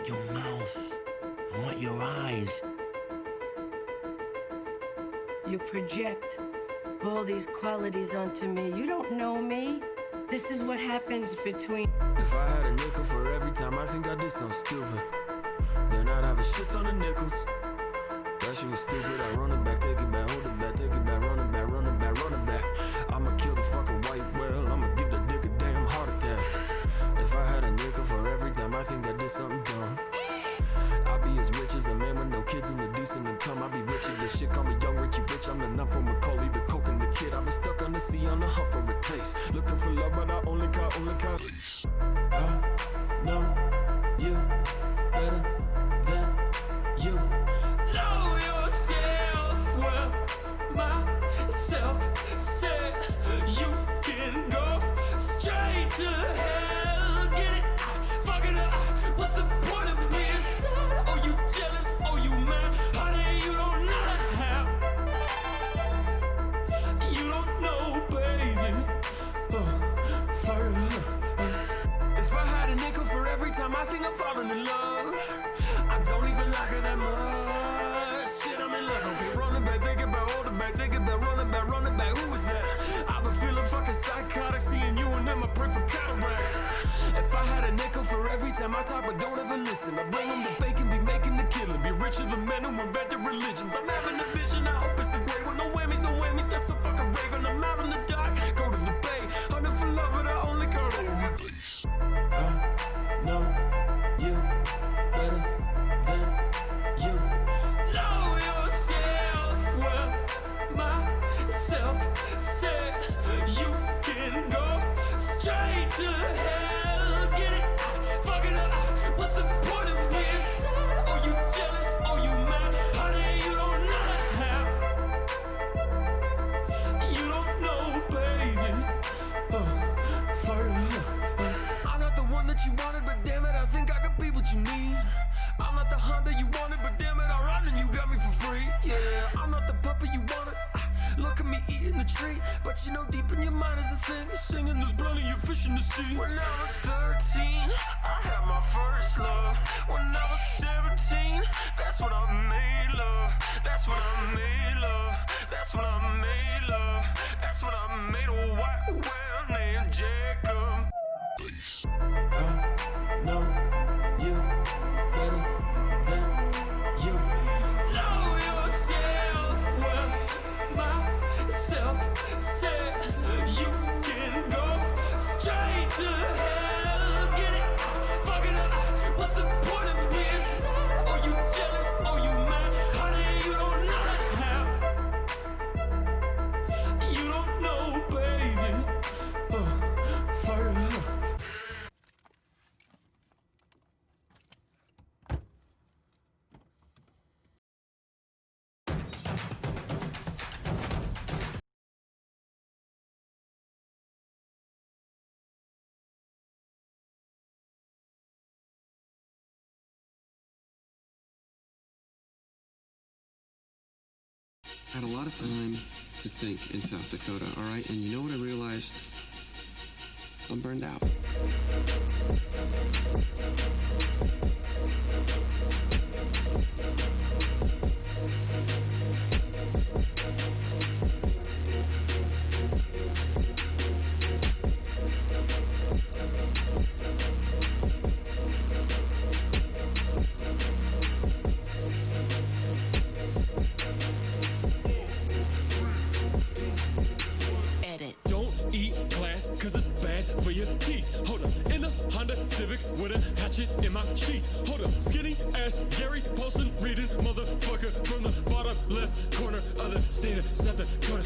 want your mouth. I want your eyes. You project all these qualities onto me. You don't know me. This is what happens between... If I had a nickel for every time I think I did something stupid, then I'd have a shit ton of nickels. That shit was stupid, I run it back, take it back, hold it back, take it back, run it back, run it back, run it back. I'ma kill the fucking white whale, I'ma give the dick a damn heart attack. If I had a nickel for every time I think I did something dumb, I'd be as rich as a man with no kids and a decent income. I'd be richer than shit, call me young Richie Rich. I'm the numb from Macaulay, the coke and the kid. I've been stuck on the sea on the hunt for a taste, looking for love but I only caught I know you better than you know yourself. Well, myself said you can go straight to hell. Get it? Fuck it up. What's the point of being sad? Oh, you jealous? Oh, you mad? Honey, you don't know to have. You don't know, baby. Oh, fire. If I had a nickel for every time I think I'm falling in love, I don't even like it that much. Shit, I'm in love. Okay, run it back, take it back, hold it back, take it back, run it back, run it back. Who is that? I've been feeling fucking psychotic, seeing you and them, I pray for cataracts. If I had a nickel for every time I talk but don't ever listen, I bring them the bacon, be making the killing, be richer than men who invented religions. I'm having a vision, I hope it's a great one. No whammies, no whammies, that's so fucking raving. I'm out in the dark, go to the bay, hunting for love but I only go to I know you better than you know yourself. Well, myself said you can go straight to hell. Get it? Fuck it up. What's the point of being sad? Oh, you jealous? Oh, you mad? Honey, you don't know to have. You don't know, baby. Oh, fire. I'm not the one that you wanted, but damn it, I think I could be what you need. I'm not the Honda you wanted, but damn it, I run and you got me for free. Yeah, I'm not the puppy you wanted. Look at me eating the tree, but you know deep in your mind is a thing. Singing those bloody you fish in the sea. When I was 13, I had my first love. When I was 17, that's when I made love. That's when I made love. That's when I made love. That's when I made a white whale named Jacob. I know you better than you know yourself. Well, myself said you can go straight to hell. Get it? Fuck it up. What's the point of being sad? Oh, you jealous? Oh, you mad? Honey, you don't know to have. You don't know, baby. Oh, fire up. I had a lot of time to think in South Dakota, all right? And you know what I realized? I'm burned out. Don't eat glass, cause it's bad for your teeth. Hold up, in a Honda Civic with a hatchet in my sheath. Hold up, skinny ass Gary Paulson reading motherfucker from the bottom left corner of the state of South Dakota.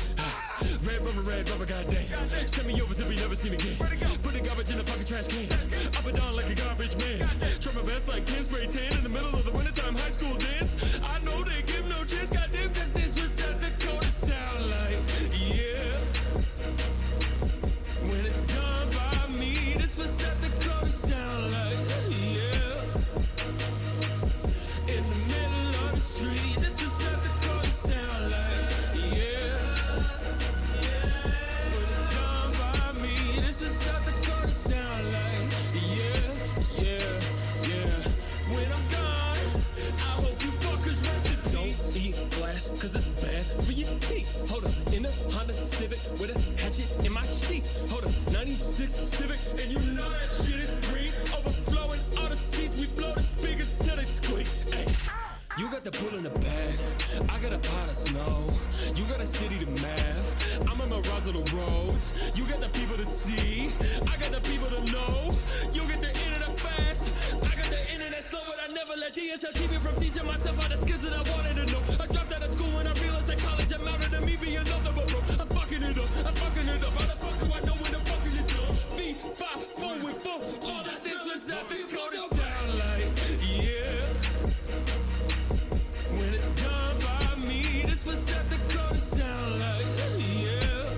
Red rubber, goddamn. Send me over till we never seen again. Put the garbage in the fucking trash can. Up and down like a garbage man. Try my best like 10 spray tan in the middle of the wintertime high school dance. I know they give no chance, goddamn, cause this was South Dakota sound like, yeah. When it's done by me, this was South Dakota sound like, yeah. In the middle of the street, this was South Dakota sound like, yeah. When it's done by me, this was South Dakota sound like, yeah. engine in my sheath. Hold up, 96 Civic, and you know that shit is green. Overflowing all the seats, we blow the speakers till they squeak. Ay. You got the pool in the bag, I got a pot of snow. You got a city to map, I'm a mirage of the roads. You got the people to see, I got the people to know. You get the internet fast, I got the internet slow. But I never let DSL keep me from teaching myself all the skills that I wanted to know. I dropped out of school when I realized that college amounted to me being nothing but bro. I'm fucking it up, I'm fucking it up. How the fuck do I know when the fucking is done? V5, 4 with 4, all that this was out the code sound like, yeah. When it's done by me, this was at the corner sound like, yeah.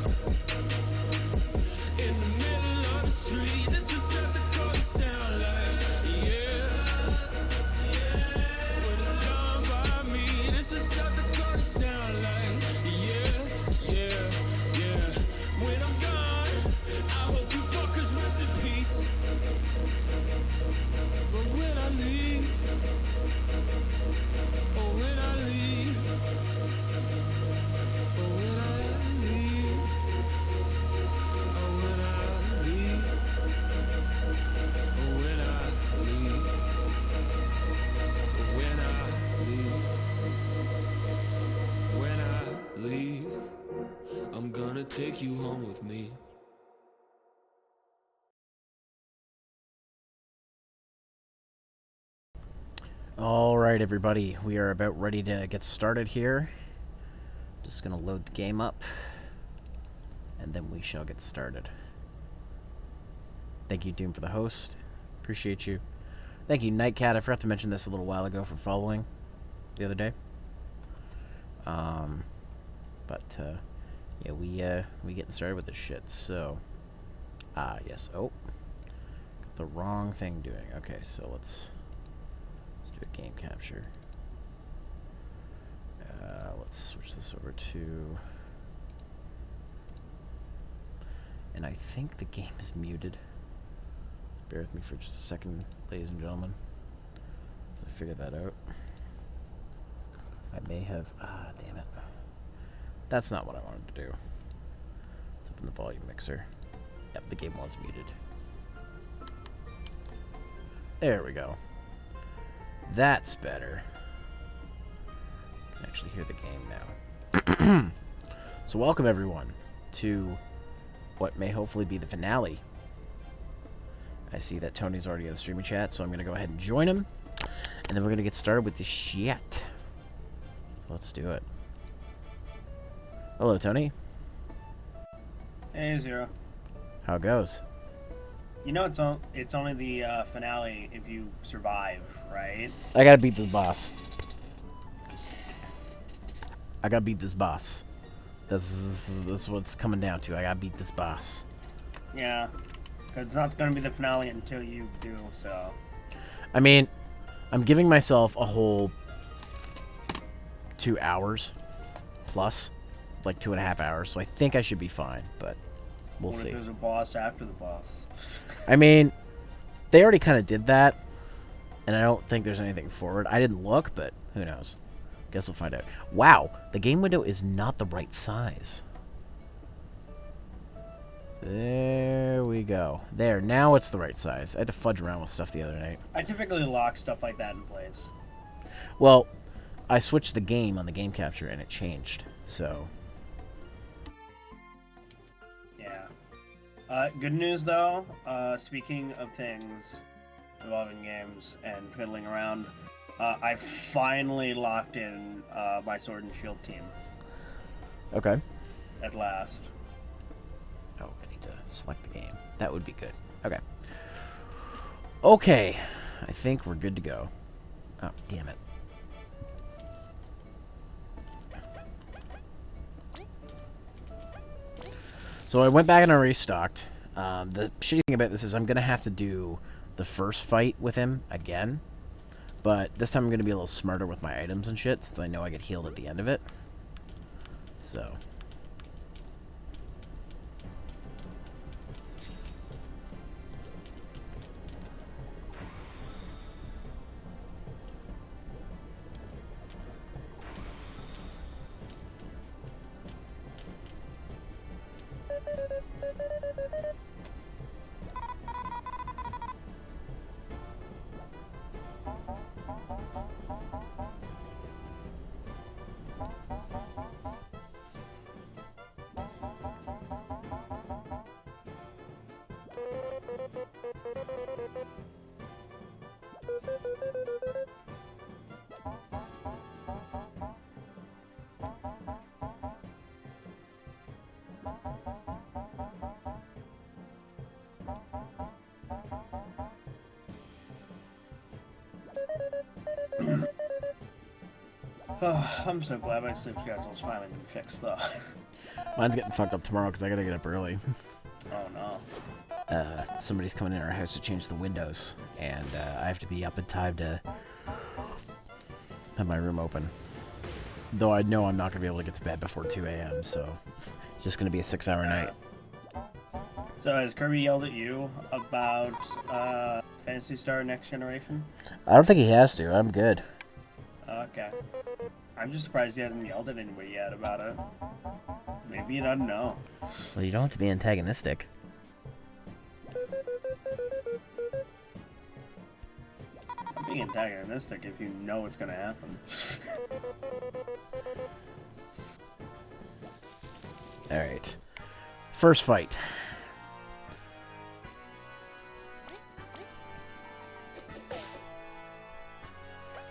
In the middle of the street, this was at the corner sound like, yeah. When it's done by me, this was at the corner sound like, yeah, yeah, yeah. When I'm gone, I hope you fuckers rest in peace. But when I leave, oh, when I leave, oh, when I leave, oh, when I leave, oh, when I leave, oh, when I leave, when I leave, I'm gonna take you home with me. Alright everybody, we are about ready to get started here. Just gonna load the game up, and then we shall get started. Thank you, Doom, for the host. Appreciate you. Thank you, Nightcat. I forgot to mention this a little while ago for following the other day. Yeah, we getting started with this shit, so... yes. Oh. Got the wrong thing doing. Okay, so let's do a game capture. Let's switch this over to... And I think the game is muted. Bear with me for just a second, ladies and gentlemen. I figured that out. I may have... damn it. That's not what I wanted to do. Let's open the volume mixer. Yep, the game was muted. There we go. That's better. I can actually hear the game now. So welcome everyone to what may hopefully be the finale. I see that Tony's already in the streaming chat, so I'm going to go ahead and join him. And then we're going to get started with this shit. So let's do it. Hello, Tony. Hey, Zero. How it goes? You know it's only the finale if you survive, right? I gotta beat this boss. I gotta beat this boss. This is what's coming down to. I gotta beat this boss. Yeah, because it's not going to be the finale until you do, so... I mean, I'm giving myself a whole 2 hours plus. Like 2.5 hours, so I think I should be fine, but we'll see. What if there's a boss after the boss? I mean, they already kind of did that, and I don't think there's anything forward. I didn't look, but who knows? Guess we'll find out. Wow, the game window is not the right size. There we go. There, now it's the right size. I had to fudge around with stuff the other night. I typically lock stuff like that in place. Well, I switched the game on the game capture, and it changed, so... Good news, though, speaking of things involving games and fiddling around, I finally locked in my Sword and Shield team. Okay. At last. Oh, I need to select the game. That would be good. Okay. Okay. I think we're good to go. Oh, damn it. So I went back and I restocked. The shitty thing about this is I'm going to have to do the first fight with him again. But this time I'm going to be a little smarter with my items and shit, since I know I get healed at the end of it. So... Oh, I'm so glad my sleep schedule's finally been fixed, though. Mine's getting fucked up tomorrow because I gotta get up early. Oh no. Somebody's coming in our house to change the windows, and I have to be up in time to have my room open. Though I know I'm not gonna be able to get to bed before 2 a.m., so it's just gonna be a 6-hour night. So has Kirby yelled at you about Phantasy Star Next Generation? I don't think he has to. I'm good. Okay. I'm just surprised he hasn't yelled at anybody yet about it. Maybe he doesn't know. Well, you don't have to be antagonistic. I'm being antagonistic if you know what's gonna happen. Alright. First fight.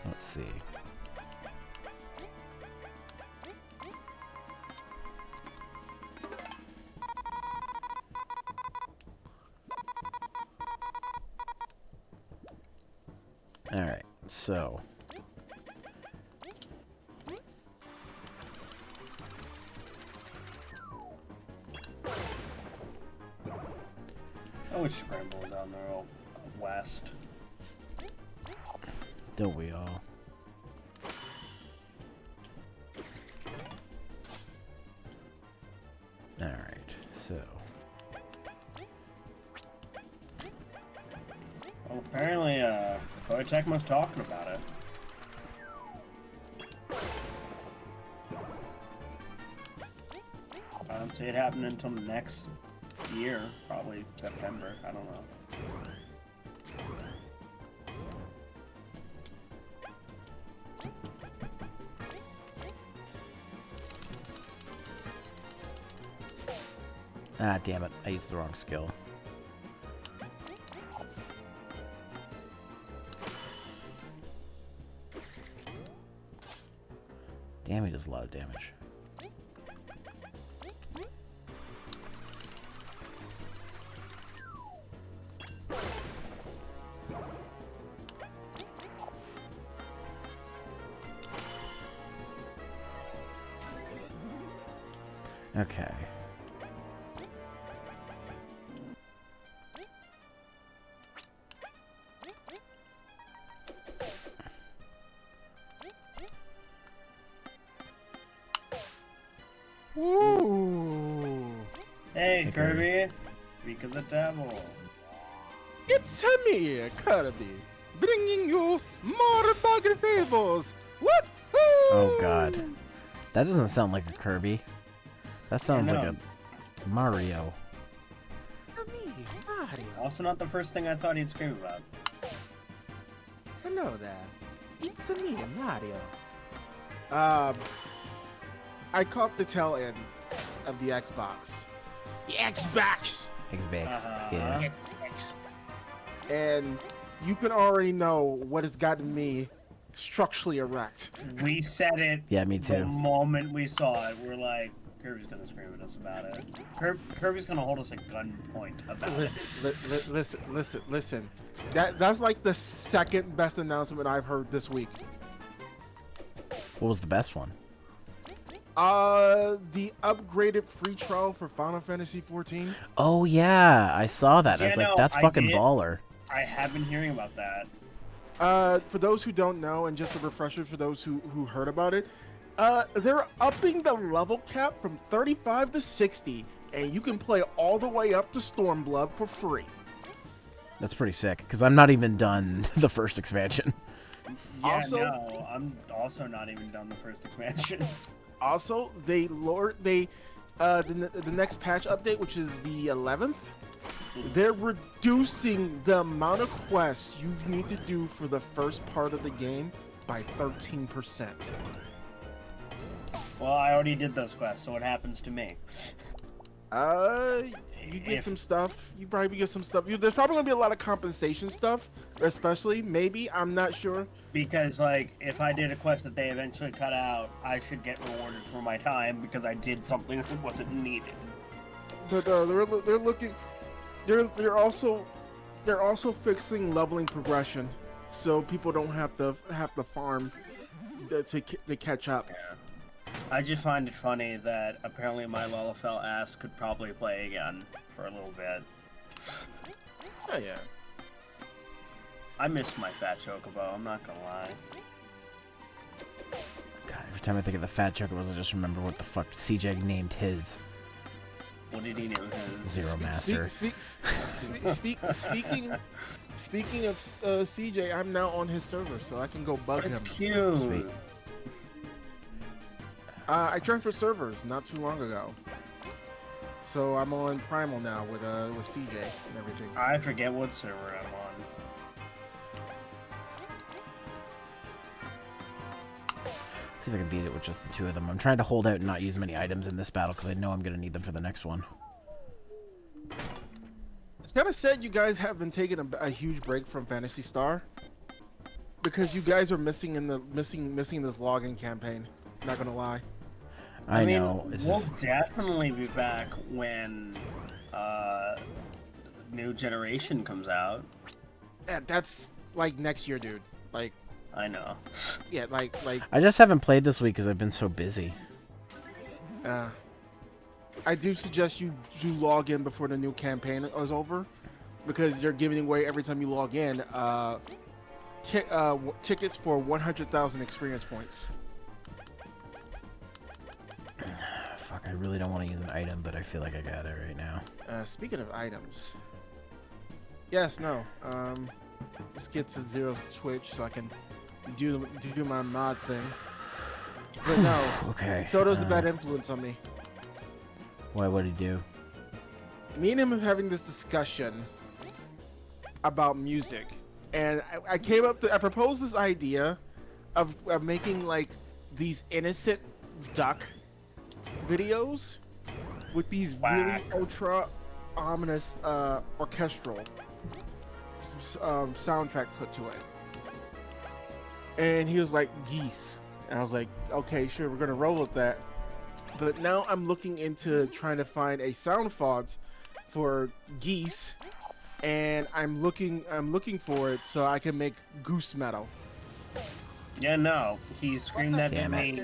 Let's see. Alright, so. I wish Scramble was on the real west. Don't we all? Alright, so. Well, apparently, Koei Tecmo's talking about it. I don't see it happening until next year, probably September. I don't know. Ah, damn it. I used the wrong skill. Damn, he does a lot of damage. Okay. Ooh. Hey, Kirby! Speak of the devil. It's me, Kirby, bringing you more Bugger Fables. Woohoo! Oh god. That doesn't sound like a Kirby. That sounds like a Mario. Me, Mario. Also not the first thing I thought he'd scream about. Hello there. It's me, Mario. I caught the tail end of the Xbox. The Xbox! Xbox. Yeah. Xbox. And you can already know what has gotten me structurally erect. We said it. Yeah, me The too. moment we saw it, we're like, Kirby's gonna scream at us about it. Kirby's gonna hold us at gunpoint about it. Listen. That's like the second best announcement I've heard this week. What was the best one? The upgraded free trial for Final Fantasy XIV. Oh yeah, I saw that. I Yeah, was like, no, that's I fucking did. baller. I have been hearing about that. For those who don't know, and just a refresher for those who heard about it, they're upping the level cap from 35 to 60, and you can play all the way up to Stormblood for free. That's pretty sick, because I'm not even done the first expansion. Yeah, Also- no, I'm also not even done the first expansion. Also, the next patch update, which is the 11th, they're reducing the amount of quests you need to do for the first part of the game by 13%. Well, I already did those quests, so what happens to me? You get some stuff. You probably get some stuff. There's probably gonna be a lot of compensation stuff, especially maybe. I'm not sure. Because, like, if I did a quest that they eventually cut out, I should get rewarded for my time because I did something that wasn't needed. But they're looking. They're also fixing leveling progression, so people don't have to farm to catch up. I just find it funny that apparently my Lullafell ass could probably play again for a little bit. Oh yeah. I miss my fat chocobo, I'm not gonna lie. God, every time I think of the fat chocobos, I just remember what the fuck CJ named his. What did he name his? Zeromaster. Speaking of CJ, I'm now on his server, so I can go bug That's him. cute. Sweet. I transferred servers not too long ago, so I'm on Primal now with CJ and everything. I forget what server I'm on. See if I can beat it with just the two of them. I'm trying to hold out and not use many items in this battle because I know I'm going to need them for the next one. It's kind of sad you guys have been taking a huge break from Phantasy Star because you guys are missing this login campaign. Not gonna lie. I mean, know. It's we'll just... definitely be back when new generation comes out. Yeah, that's like next year, dude. Like, I know. yeah, like. I just haven't played this week because I've been so busy. I do suggest you log in before the new campaign is over, because you're giving away every time you log in tickets for 100,000 experience points. Fuck, I really don't want to use an item, but I feel like I got it right now. Speaking of items, yes, no. Let's get to Zero's Twitch so I can do my mod thing. But no, Okay. Soto's the bad influence on me. Why? What'd he do? Me and him are having this discussion about music, and I proposed this idea of making like these innocent duck videos with these really ultra ominous orchestral soundtrack put to it. And he was like, geese. And I was like, okay, sure, we're gonna roll with that. But now I'm looking into trying to find a sound font for geese, and I'm looking for it so I can make goose metal. Yeah, no. He screamed that to Damn me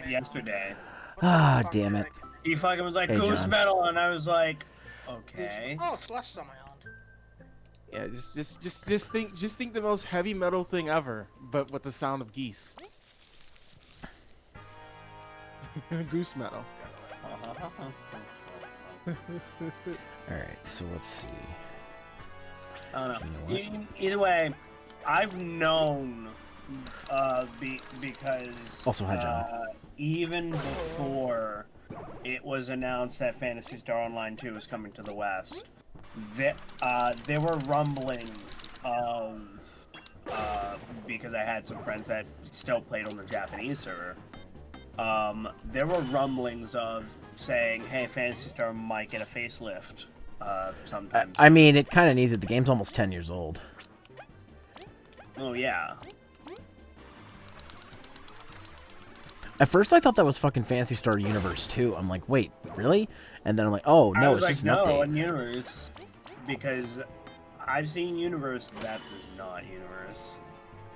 yesterday. Ah, damn it. He fucking was like, Hey, goose John. metal, and I was like, okay. Oh, Slush on my island. Yeah, just think the most heavy metal thing ever, but with the sound of geese. Goose metal. Alright, so let's see. I don't know. You know Either way, I've known because Also, hi, John. even before it was announced that Phantasy Star Online 2 was coming to the West, there were rumblings of because I had some friends that still played on the Japanese server. There were rumblings of saying, hey, Phantasy Star might get a facelift sometime. I mean, it kind of needs it. The game's almost 10 years old. Oh, yeah. At first, I thought that was fucking Phantasy Star Universe 2. I'm like, wait, really? And then I'm like, oh, no, it's just an update. No, Universe. Because I've seen Universe, that is not Universe.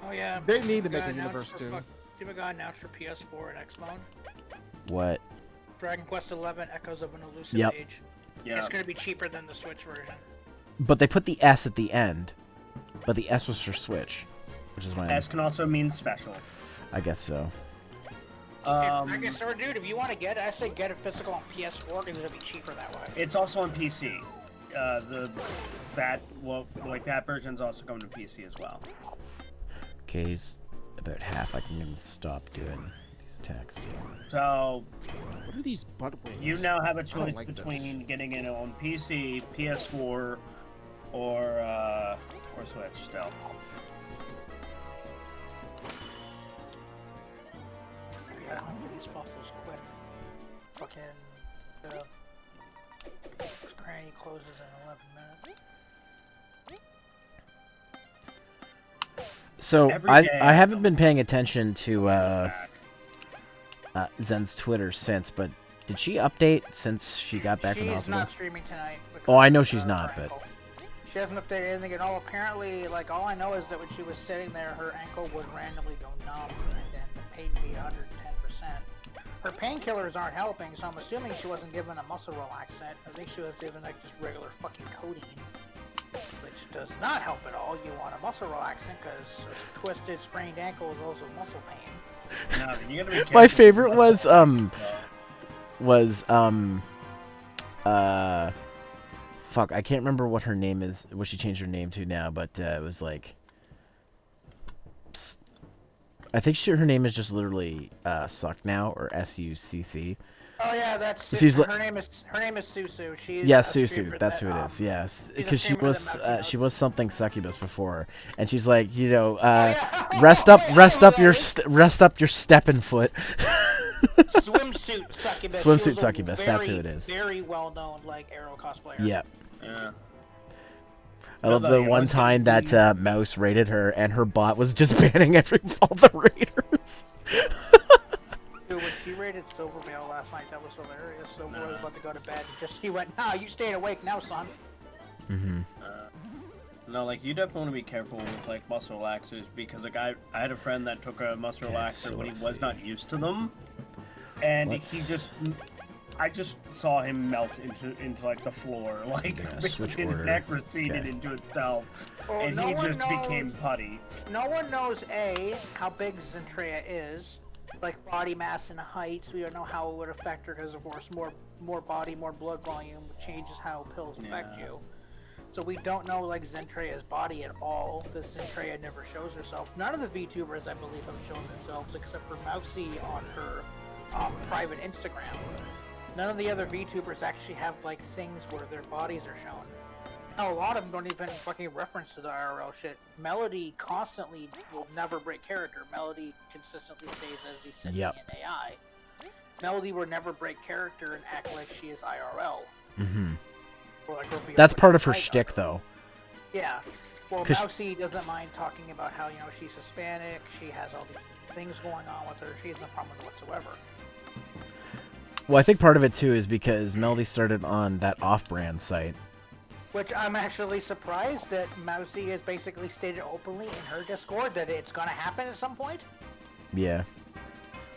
Oh yeah. They need to Got make a announced universe for too. Diva got announced for PS4 and Xbox. What? Dragon Quest XI Echoes of an Elusive Yep. Age. Yeah. It's gonna be cheaper than the Switch version. But they put the S at the end. But the S was for Switch. Which is why S can also mean special. I guess so. I guess, so, dude, if you want to get it, I say get it physical on PS4 because it'll be cheaper that way. It's also on PC. That version's also coming to PC as well. Okay, he's about half. I can even stop doing these attacks. So What are these butt wings? you now have a I don't choice like between this. getting it on PC, PS4, or Switch still. I gotta hunt for these fossils quick. Fucking this cranny closes in 11 minutes. So, Every day I haven't been paying attention to Zen's Twitter since, but did she update since she got back from the She's hospital? not streaming tonight. Oh, I know because she's of not, her but... ankle. She hasn't updated anything at all. Apparently, like, all I know is that when she was sitting there, her ankle would randomly go numb, and then the pain to be 110%. Her painkillers aren't helping, so I'm assuming she wasn't given a muscle relaxant. I think she was given like just regular fucking codeine, which does not help at all. You want a muscle relaxant because a twisted, sprained ankle is also muscle pain. No, you gotta be My careful. favorite was fuck, I can't remember what her name is, what she changed her name to now, but it was like, I think her name is just literally Suck now, or Succ. Oh yeah, that's She's her name is Susu. She's yeah, a Susu. streamer That's that, who it is. Yes, she's a because streamer that she was something succubus before, and she's like, you know, yeah. rest up your stepping foot. Swimsuit succubus. Swimsuit She was a succubus, that's who it is. Very well known like Arrow cosplayer. Yep. Yeah. I love the one time that Mouse raided her, and her bot was just banning all the raiders. Dude, when she raided Silvervale last night, that was hilarious. Silver was about to go to bed, and he went, "Nah, you staying awake now, son." Mm-hmm. No, like, you definitely want to be careful with, like, muscle relaxers, because, like, I had a friend that took a muscle relaxer so when he let's was see. not used to them, and I just saw him melt into like, the floor, like, switch his order. neck receded Okay. into itself, Well, and no he one just knows- became putty. No one knows A, how big Zentreya is, like body mass and height. So we don't know how it would affect her because, of course, more body, more blood volume changes how pills affect you. So we don't know like Zentreya's body at all because Zentreya never shows herself. None of the VTubers, I believe, have shown themselves except for Mousy on her private Instagram. None of the other VTubers actually have like things where their bodies are shown. Now, a lot of them don't even fucking reference to the IRL shit. Melody constantly will never break character. Melody consistently stays as the sentient AI. Melody will never break character and act like she is IRL. Mm-hmm. Or like reveal That's what part she's of her like shtick, IRL. though. Yeah. Well, 'Cause- Mousy doesn't mind talking about how, you know, she's Hispanic, she has all these things going on with her, she has no problem with it whatsoever. Well, I think part of it, too, is because Melody started on that off-brand site. Which I'm actually surprised that Mousy has basically stated openly in her Discord that it's gonna happen at some point. Yeah.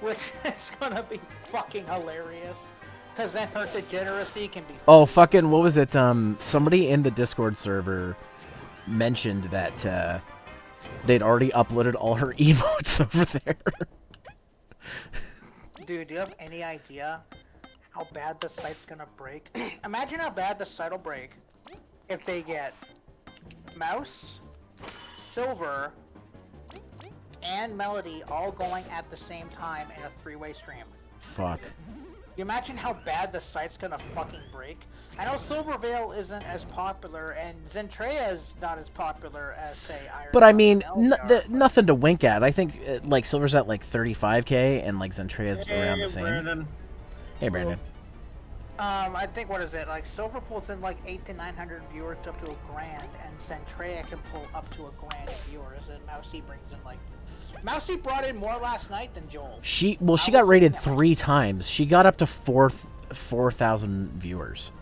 Which is gonna be fucking hilarious. Because then her degeneracy can be... Oh, fucking, what was it? Somebody in the Discord server mentioned that they'd already uploaded all her emotes over there. Dude, do you have any idea how bad the site's gonna break? Imagine how bad the site will break if they get Mouse, Silver, and Melody all going at the same time in a three-way stream. Fuck. You imagine how bad the site's gonna fucking break? I know Silvervale isn't as popular, and Zentreya is not as popular as, say, Iron But I Man mean, and Elgar, but- nothing to wink at. I think, like, Silver's at, like, 35k, and, like, Zentreya's around the same. Brandon. Hey, Brandon. I think, what is it, like, Silver pulls in like 800 to 900 viewers up to $1,000, and Zentreya can pull up to $1,000 in viewers, and Mousy brings in, like... Mousy brought in more last night than Joel. She got rated 3 times. She got up to 4,000 viewers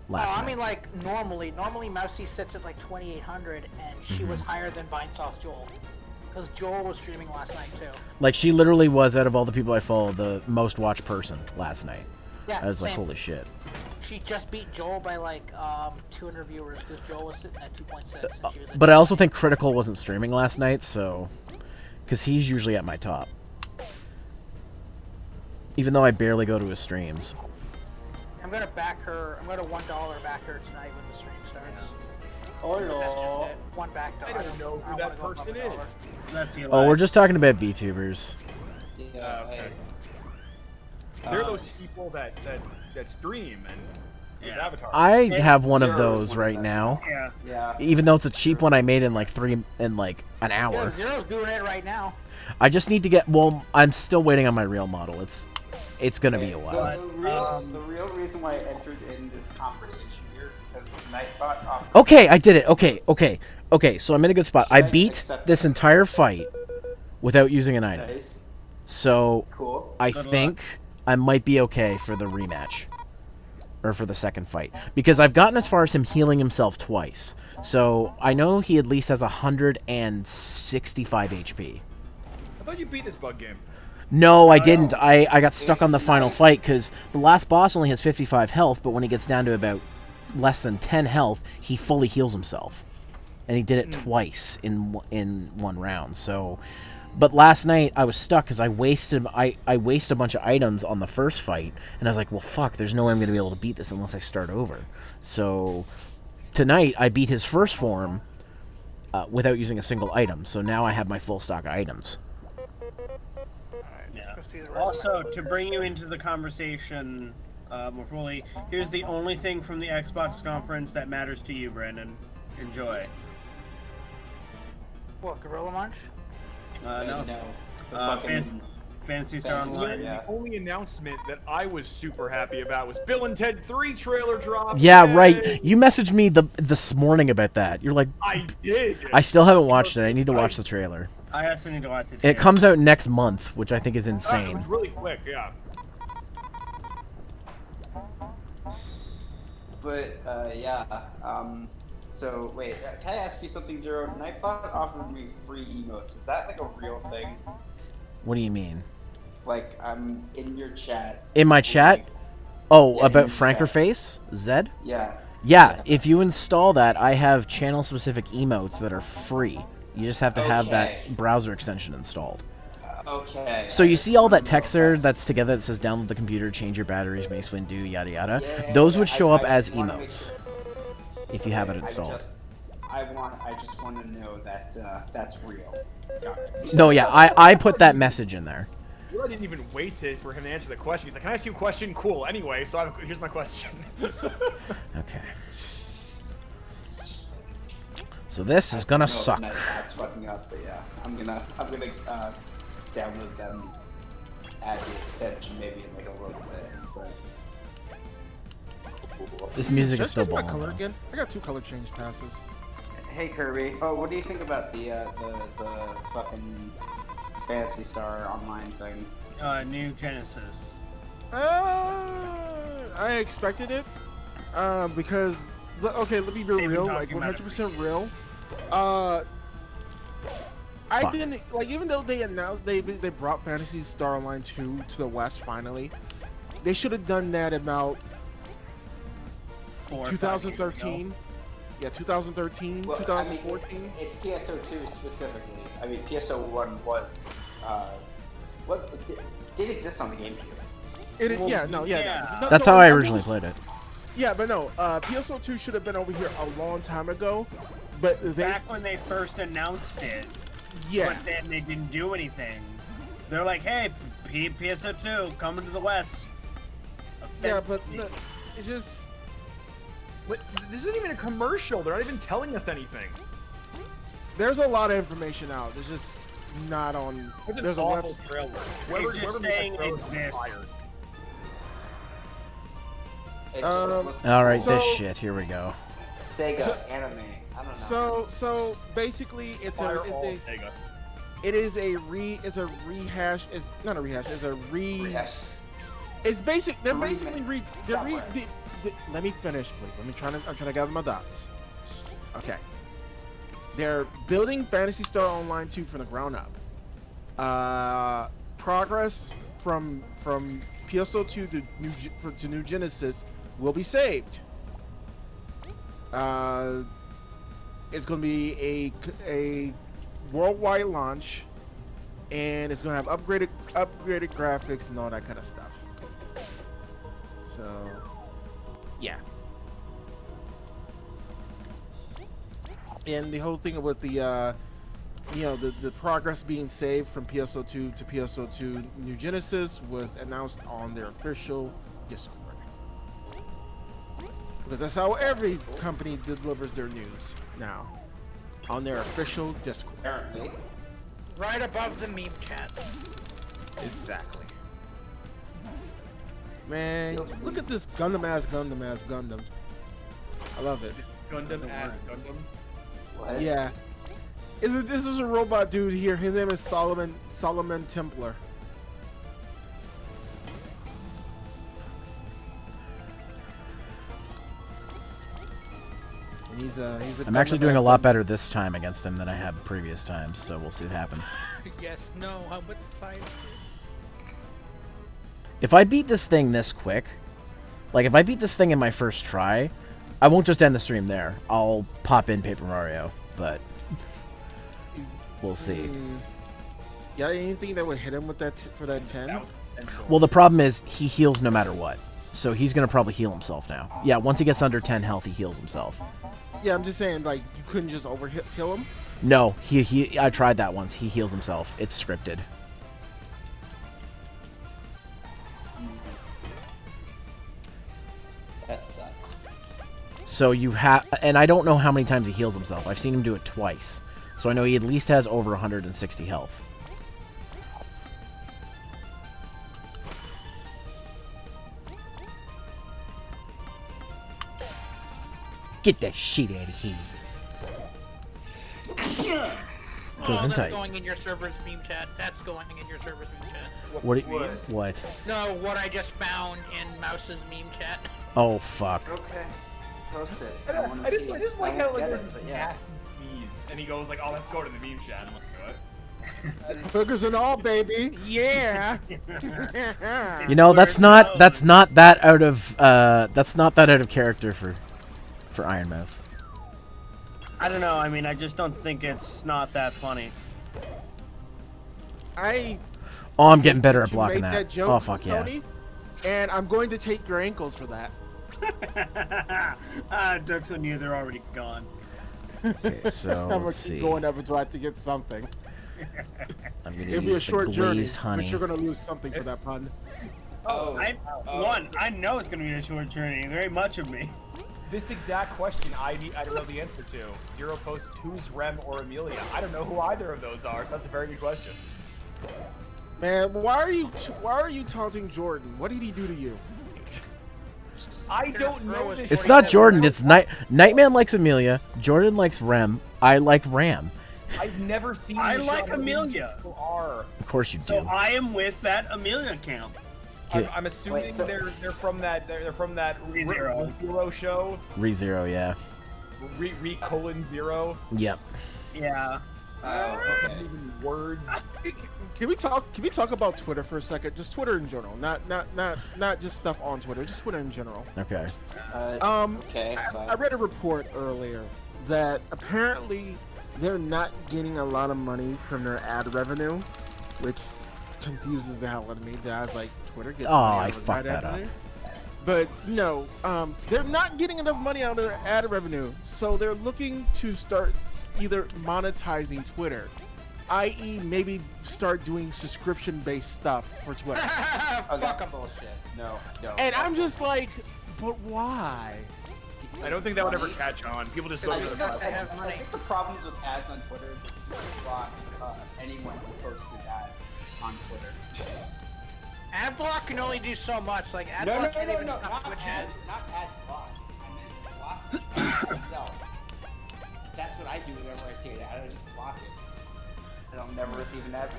last night. I mean, like, normally Mousy sits at, like, 2,800, and she was higher than Vinesauce Joel. Because Joel was streaming last night, too. Like, she literally was, out of all the people I follow, the most watched person last night. Yeah, I was like, same. holy shit. She just beat Joel by, like, 200 viewers, because Joel was sitting at 2.6, and she was at But I also think Critical wasn't streaming last night, so... Because he's usually at my top. Even though I barely go to his streams. I'm gonna back her. I'm gonna $1 back her tonight when the stream starts. That's just Oh, it. One back dollar. I don't know who that person is. That's your Oh, we're life. just talking about VTubers. Yeah, okay. They're those people that stream and with Yeah. avatars. I have one of Zero is those one of right them. now. Yeah. Yeah. Even though it's a cheap one I made in like an Yeah, hour. Zero's doing it right now. I just need to get, well, I'm still waiting on my real model. It's gonna be a while. The real reason why I entered in this conversation here is because Nightbot offered. Okay, I did it. Okay, so I'm in a good spot. I Should I beat accept this it? entire fight without using an item. Nice. So Cool. I Good think I might be okay for the rematch. Or for the second fight. Because I've gotten as far as him healing himself twice. So I know he at least has 165 HP. I thought you beat this bug game. No, I didn't. I got stuck on the final fight because the last boss only has 55 health, but when he gets down to about less than 10 health, he fully heals himself. And he did it twice in one round. So, but last night I was stuck because I wasted a bunch of items on the first fight, and I was like, well, fuck, there's no way I'm going to be able to beat this unless I start over. So tonight I beat his first form without using a single item. So now I have my full stock of items. Also, to bring you into the conversation more fully, here's the only thing from the Xbox conference that matters to you, Brandon. Enjoy. What, Gorilla Munch? No. The Fantasy Star Online. The only announcement that I was super happy about was Bill and Ted 3 trailer drop. Yeah, Yay! right. You messaged me this morning about that. You're like, I did. I still haven't watched it. I need to watch the trailer. I also need to watch it. It comes out next month, which I think is It insane. was really quick, yeah. But yeah. So wait, can I ask you something, Zero? Nightbot offered me free emotes. Is that like a real thing? What do you mean? Like I'm in your chat. In my chat? Oh, Yeah, about in your chat. Frankerface? Zed? Yeah. Yeah, if you install that, I have channel-specific emotes that are free. You just have to have that browser extension installed. Okay. So you see all that text there that's together that says download the computer, change your batteries, make Swin do, yada yada. Yeah, Those would show up I as wanna make emotes sure. if you have it installed. I just want to know that that's real. Got it. No, yeah, I put that message in there. I didn't even wait for him to answer the question. He's like, "Can I ask you a question?" Cool. Anyway, so here's my question. Okay. So this is gonna suck. That's fucking up, but yeah, I'm gonna download them, add the extension maybe in like a little bit. But This music Should I is still change my balling. color though. again? I got 2 color change passes. hey Kirby, oh, what do you think about the fucking Fantasy Star Online thing? New Genesis. I expected it, because okay, let me be They've been real, like talking about it 100% real. I Fuck. didn't like, even though they announced they brought Fantasy Star Online 2 to the West finally. They should have done that about 4 or 5 years 2013. ago. Yeah, 2013, Well, 2014. I mean, it's PSO2 specifically. I mean, PSO1 did exist on the GameCube. Well, Yeah. No, That's no, how I that originally was- played it. Yeah, but no, PSO2 should have been over here a long time ago. But they, Back when they first announced it, yeah, but then they didn't do anything. They're like, hey, PSO2 coming to the West. yeah, but it just. But this isn't even a commercial. They're not even telling us anything. There's a lot of information out. There's just not on. It's an There's a awful website. trailer. It's just saying made that trailer it is exists. fired. It just looked All right, So- this shit. Here we go. Sega anime. I don't know. So basically, it's Fire a all Sega. it's a rehash. It's not a rehash. It's a Rehash. It's basic. They're Remake. basically Stop it. let me finish, please. I'm trying to gather my thoughts. Okay. They're building Phantasy Star Online 2 from the ground up. Progress from PSO2 to New Genesis will be saved. It's going to be a worldwide launch, and it's going to have upgraded graphics and all that kind of stuff. So, yeah. And the whole thing with the the progress being saved from PSO2 to PSO2 New Genesis was announced on their official Discord. Because that's how every company delivers their news now, on their official Discord. Apparently. Right above the meme chat. Exactly. Man, look at this Gundam ass Gundam. I love it. Gundam ass Gundam. What? Yeah. This is a robot dude here. His name is Solomon Templar. And he's a I'm actually Gundam doing ass a lot Gundam. better this time against him than I have previous times, so we'll see what happens. Yes, no, how about science? If I beat this thing this quick, like if I beat this thing in my first try, I won't just end the stream there. I'll pop in Paper Mario, but we'll see. Yeah, anything that would hit him with that for that 10? Well, the problem is he heals no matter what. So he's going to probably heal himself now. Yeah, once he gets under 10 health, he heals himself. Yeah, I'm just saying, like, you couldn't just kill him? No, I tried that once. He heals himself. It's scripted. That sucks. So you have... And I don't know how many times he heals himself. I've seen him do it twice. So I know he at least has over 160 health. Get that shit out of here. Oh, that's going in your server's meme chat. That's going in your server's meme chat. What? No, what I just found in Mouse's meme chat. Oh, fuck. Okay. Post it. I just like how like it, there's this nasty sneeze, and he goes like, "Oh, let's go to the meme chat." I'm like, "What?" Boogers and all, baby. Yeah. You know, that's not that out of character for Iron Mouse. I don't know. I mean, I just don't think it's not that funny. Oh, I'm getting better at You blocking made that. joke, Oh, fuck yeah. Tony, and I'm going to take your ankles for that. Jokes on you, they're already gone. Okay, so I'm let's see. going up until I have to get something. I'm gonna It'll be a use the short journey, glazed honey. but you're gonna lose something for that pun. I know it's gonna be a short journey. Very much of me. This exact question I don't know the answer to. Zero posts who's Rem or Amelia. I don't know who either of those are, so that's a very good question. Man, why are you taunting Jordan? What did he do to you? I don't know this. It's not Jordan. It's Nightman likes Amelia. Jordan likes Rem. I like Ram. I've never seen. I the like show Amelia. Who are? Of course you do. So I am with that Amelia account. I'm assuming they're from that ReZero show. ReZero, yeah. Re:0. Yep. Yeah. Okay. Words. Can we talk about Twitter for a second? Just Twitter in general, not just stuff on Twitter, just Twitter in general. Okay. Okay. I read a report earlier that apparently they're not getting a lot of money from their ad revenue, which confuses the hell out of me. I was like, Twitter gets money out of fucked ad that up. revenue. But no, they're not getting enough money out of their ad revenue, so they're looking to start either monetizing Twitter, i.e. maybe start doing subscription-based stuff for Twitter. Oh, that's bullshit. No. And I'm just like, but why? I don't think that would ever catch on. People just go to the platform. I think the problems with ads on Twitter block anyone who posts an ad on Twitter. Adblock can only do so much. Like Adblock can't even stop Twitch ads. Not ad block. I meant block itself. That's what I do whenever I see an ad. I just block it. And I'll never receive an ad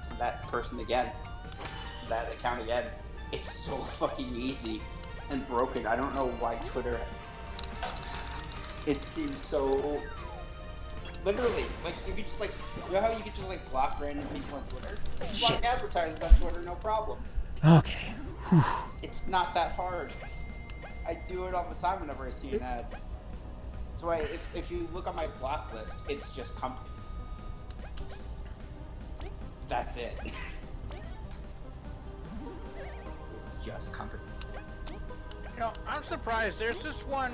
from that person again. That account again. It's so fucking easy and broken. I don't know why Twitter. It seems so. Literally, like you could just like, you know how you could just like block random people on Twitter? You block advertisers on Twitter, no problem. Okay. Whew. It's not that hard. I do it all the time whenever I see an ad. That's why if you look on my block list, it's just companies. That's it. It's just companies. You know, I'm surprised. There's this one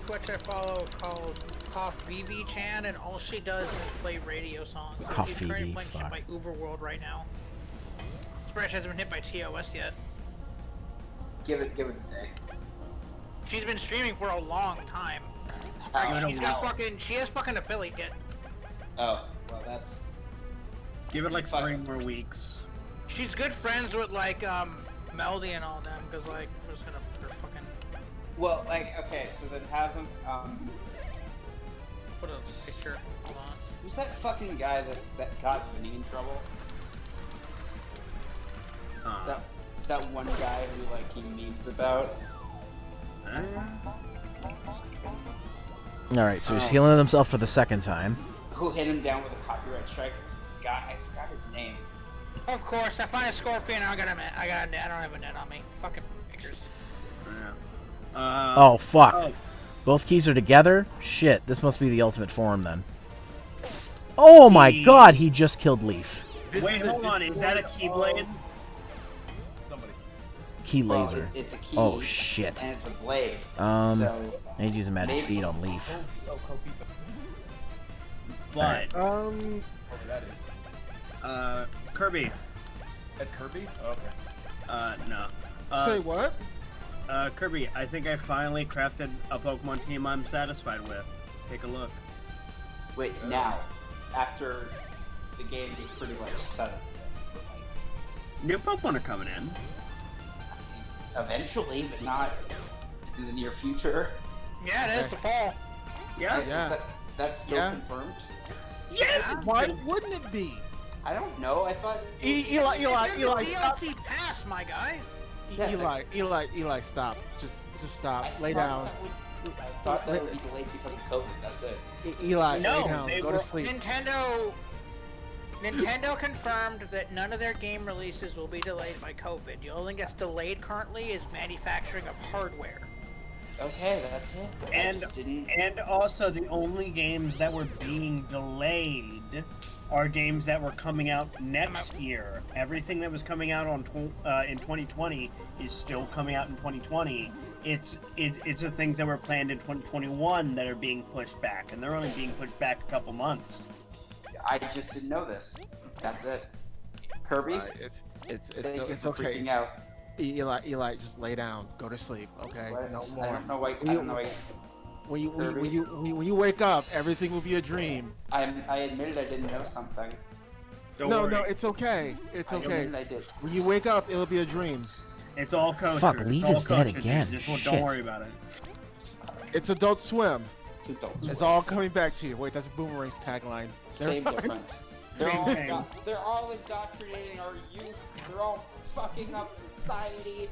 Twitch I follow called Cough VV Chan, and all she does is play radio songs. So she's currently playing shit by Overworld right now. Surprised she hasn't been hit by TOS yet. Give it a day. She's been streaming for a long time. She has fucking affiliate. Oh, well that's. Give it like 3 more weeks. She's good friends with like Melody and all them, because like I'm just gonna put her fucking. Well, like okay, so then have him put a picture. Hold on. Who's that fucking guy that got Vinny in trouble? That one guy who like he memes about. All right, so he's healing himself for the second time. Who hit him down with a copyright strike? Guy, I forgot his name. Of course, I find a scorpion. I don't have a net on me. Fucking pictures. Yeah. Oh, fuck. Oh, Both keys are together? Shit, this must be the ultimate form then. Oh my god, he just killed Leaf. wait, hold on. Is that a Keyblade? Somebody. Key Well, laser. it's a key. Oh shit. And it's a blade. I need to use a magic maybe- seed on Leaf. Oh, Kofi. But Whatever that is. Kirby. That's Kirby? Oh, okay. No. Say what? Kirby, I think I finally crafted a Pokemon team I'm satisfied with. Take a look. Wait, now, after the game is pretty much set up. New Pokemon are coming in. Eventually, but not in the near future. Yeah, it is the fall. Yeah. Yeah. That's still Yeah. confirmed? Yes. Why wouldn't it be? I don't know. I thought. Eli, It's stop. DLC pass, my guy. Yeah, Eli, stop. Just stop. I Lay thought down. I thought that would be delayed because of COVID. That's it. Eli, No, lay down. they Go were- to sleep. Nintendo confirmed that none of their game releases will be delayed by COVID. The only thing that's delayed currently is manufacturing of hardware. Okay, that's it. I And just didn't. and also the only games that were being delayed are games that were coming out next year. Everything that was coming out on in 2020 is still coming out in 2020. It's the things that were planned in 2021 that are being pushed back, and they're only being pushed back a couple months. I just didn't know this. That's it. Kirby, It's thank you for okay. freaking out. Eli, just lay down. Go to sleep. Okay. What? No I more. don't know why. I don't know why. When you wake up, everything will be a dream. I admitted I didn't know something. Don't No, worry. it's okay. It's I okay. admitted I did. When you wake up, it'll be a dream. It's all kosher. Fuck, It's Leaf all is dead kosher, again. Just Shit. don't worry about it. It's Adult Swim. It's Adult It's Swim. all coming back to you. Wait, that's Boomerang's tagline. Same difference. They're Same all, thing. they're all indoctrinating our youth. They're all fucking up society.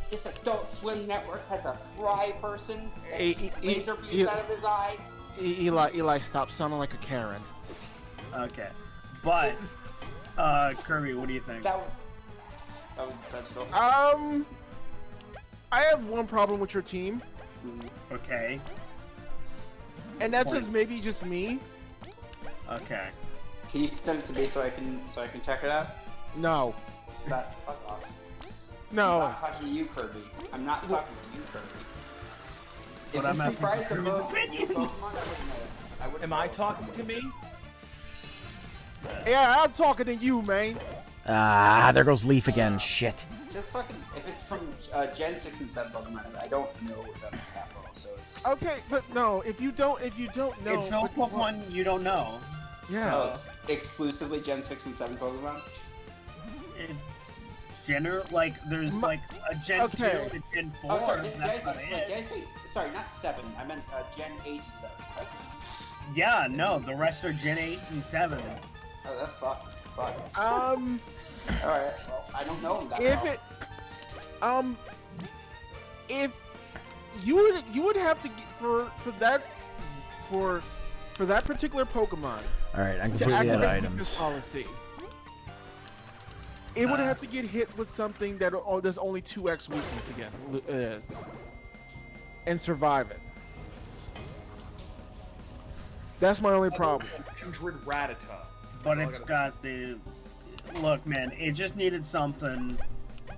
This Adult Swim network has a fry person that shoots laser beams out of his eyes. Eli, stop sounding like a Karen. Okay, but Kirby, what do you think? That was intentional. I have one problem with your team, Okay. and that's just maybe just me. Okay. Can you send it to me so I can check it out? No, Fuck off. I'm no. not talking to you, Kirby. I'm not talking to you, Kirby. But If I'm you asking surprised for the Kirby's most opinion. Pokemon, I wouldn't Am know. I talking to me? Yeah, I'm talking to you, man. Ah, there goes Leaf again. Shit. Just fucking. If it's from Gen 6 and 7 Pokemon, I don't know them that well, so it's. Okay, but no, if you don't know, It's no Pokemon you don't know. yeah. Oh, it's exclusively Gen 6 and 7 Pokemon? It's like there's like a Gen Okay. 2 and a Gen 4. Oh, sorry. Did I That's say, about did I it. say. Sorry, not 7. I meant Gen 8 and 7. That's it. Yeah, no, the rest are Gen 8 and 7. Oh, that's fuck. Um, Alright, well, I don't know him that if well. it, if you would have to get for that particular Pokemon All right, I'm to completely out of activate this items. policy, it would have to get hit with something that there's only 2x weakness again is, and survive it. That's my only problem. Kindred Rattata. But That's all I it's gotta- got the... Look, man, it just needed something,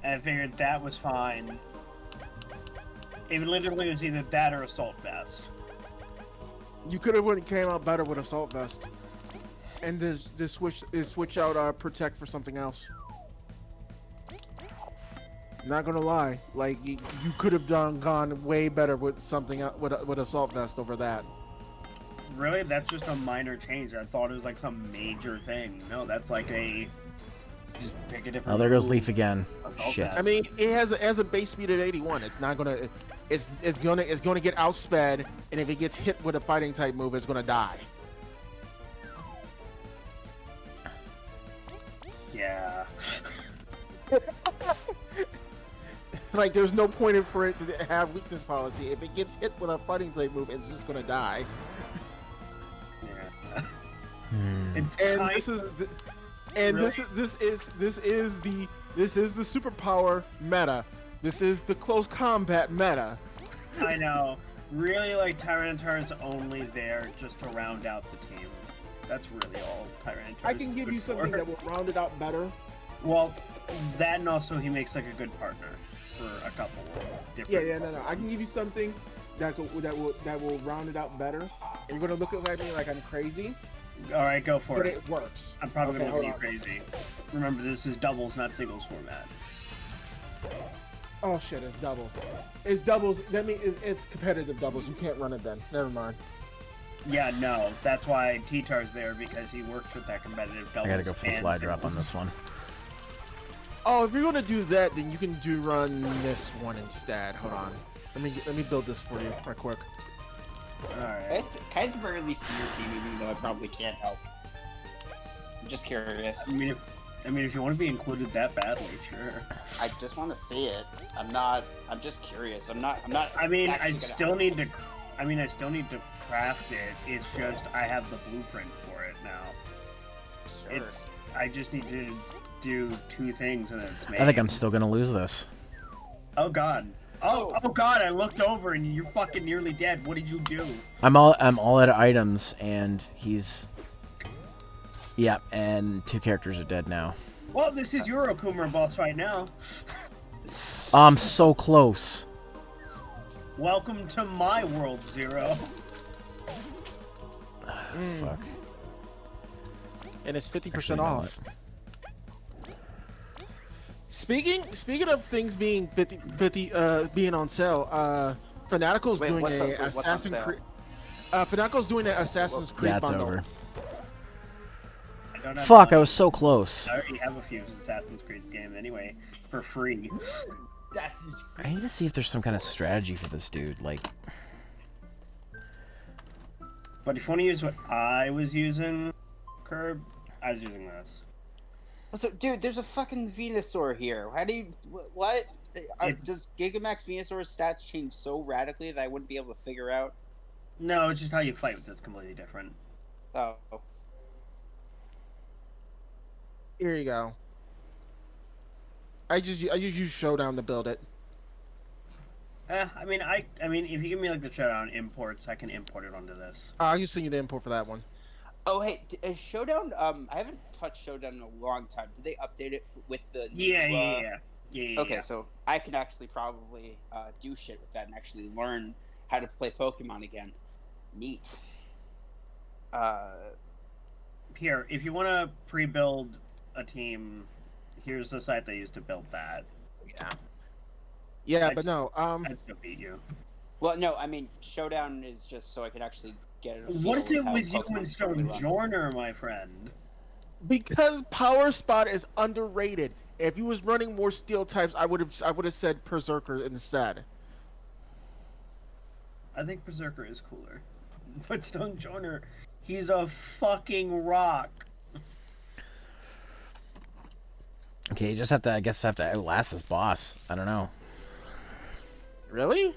and I figured that was fine. It literally was either that or Assault Vest. You could have came out better with Assault Vest, and just switch out Protect for something else. Not gonna lie, like you could have gone way better with something with Assault Vest over that. Really? That's just a minor change. I thought it was like some major thing. No, that's like a... Just pick a different... Oh, there goes move. Leaf again. Assault Shit. Vest. I mean, it has a base speed at 81. It's not gonna, it's gonna get outsped, and if it gets hit with a fighting type move, it's gonna die. Yeah. Like, there's no point in for it to have weakness policy. If it gets hit with a fighting type move, it's just gonna die. Yeah. Hmm. It's And kind this is And Really? this is the superpower meta. This is the close combat meta. I know. Really, like, Tyranitar is only there just to round out the team. That's really all Tyranitar I can give you something that will round it out better. Well, that and also he makes like a good partner for a couple different. Yeah, no. I can give you something that will round it out better. And you're gonna look at me like I'm crazy. All right, go for But it. it works. I'm probably Okay, gonna look at you hold on. crazy. Remember, this is doubles, not singles format. Oh shit, it's doubles. It's doubles. That means it's competitive doubles. You can't run it then. Never mind. Yeah, no, that's why Tater's there because he works with that competitive I doubles. gotta go full and slide drop on singles. this one. Oh, if you're gonna do that, then you can run this one instead. Hold on. Let me build this for you right quick. All right. Can I at the very least see your team, even though I probably can't help? I'm just curious. I mean, if you want to be included that badly, sure. I just want to see it. I'm just curious. I'm not. I mean, actually I gonna still help. need to. I mean, I still need to craft it. It's just I have the blueprint for it now. Sure. I just need to do 2 things and then it's made. I think I'm still gonna lose this. Oh god. Oh god! I looked over and you're fucking nearly dead. What did you do? I'm all out of items, and he's. Yeah, and 2 characters are dead now. Well, this is your Okuma boss right now. I'm so close. Welcome to my world, Zero. Fuck. And it's 50% Actually, you know off. Speaking of things being 50 being on sale, Fanatical's Wait, doing what's a on Assassin's sale? Creed. Fanatical's doing an Assassin's Creed Yeah, it's bundle. over. I don't have Fuck, I money. was so close. I already have a few Assassin's Creed games anyway, for free. That's just I need to see if there's some kind of strategy for this dude. Like, But if you want to use what I was using, Curb, I was using this. So, dude, there's a fucking Venusaur here. How do you... What? Does Gigamax Venusaur's stats change so radically that I wouldn't be able to figure out? No, it's just how you fight with it's completely different. Oh. Here you go. I just use Showdown to build it. I mean, if you give me like the Showdown imports, I can import it onto this. I'll just send you the import for that one. Oh, hey, is Showdown... I haven't touched Showdown in a long time. Did they update it with the... Yeah. Okay, so I can actually probably do shit with that and actually learn how to play Pokemon again. Neat. Here, if you want to pre-build a team, here's the site they use to build that. Yeah, but no. I'd still beat you. Well, no, I mean, Showdown is just so I can actually get it. What is it with you and Sojourner, my friend? Because Power Spot is underrated. If he was running more steel types, I would have said Berserker instead. I think Berserker is cooler. But Stonejourner, he's a fucking rock. okay, you just have to, I guess, outlast this boss. I don't know. Really?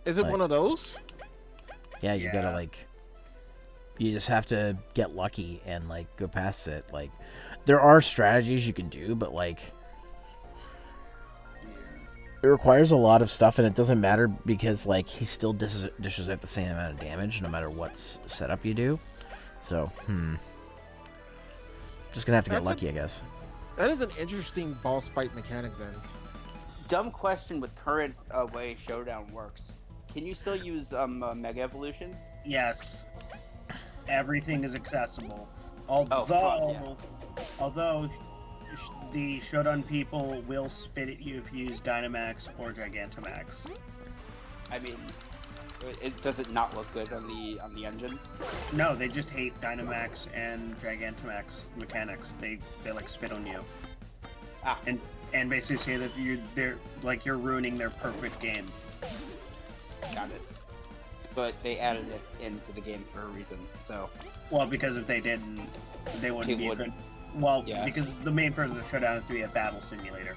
Is it Like- one of those? Yeah, you gotta like. You just have to get lucky and like go past it. Like, there are strategies you can do, but like, it requires a lot of stuff, and it doesn't matter because like he still dishes out the same amount of damage no matter what setup you do. So, just gonna have to get lucky, I guess. That is an interesting boss fight mechanic then. Dumb question with current way Showdown works. Can you still use Mega Evolutions? Yes. Everything is accessible. Although the Shodan people will spit at you if you use Dynamax or Gigantamax. I mean, does it not look good on the engine? No, they just hate Dynamax and Gigantamax mechanics. They like spit on you. Ah. And basically say that you're ruining their perfect game. Got it. But they added it into the game for a reason, so... Well, because if they didn't, they wouldn't be good. Well, yeah. Because the main purpose of Showdown is to be a battle simulator.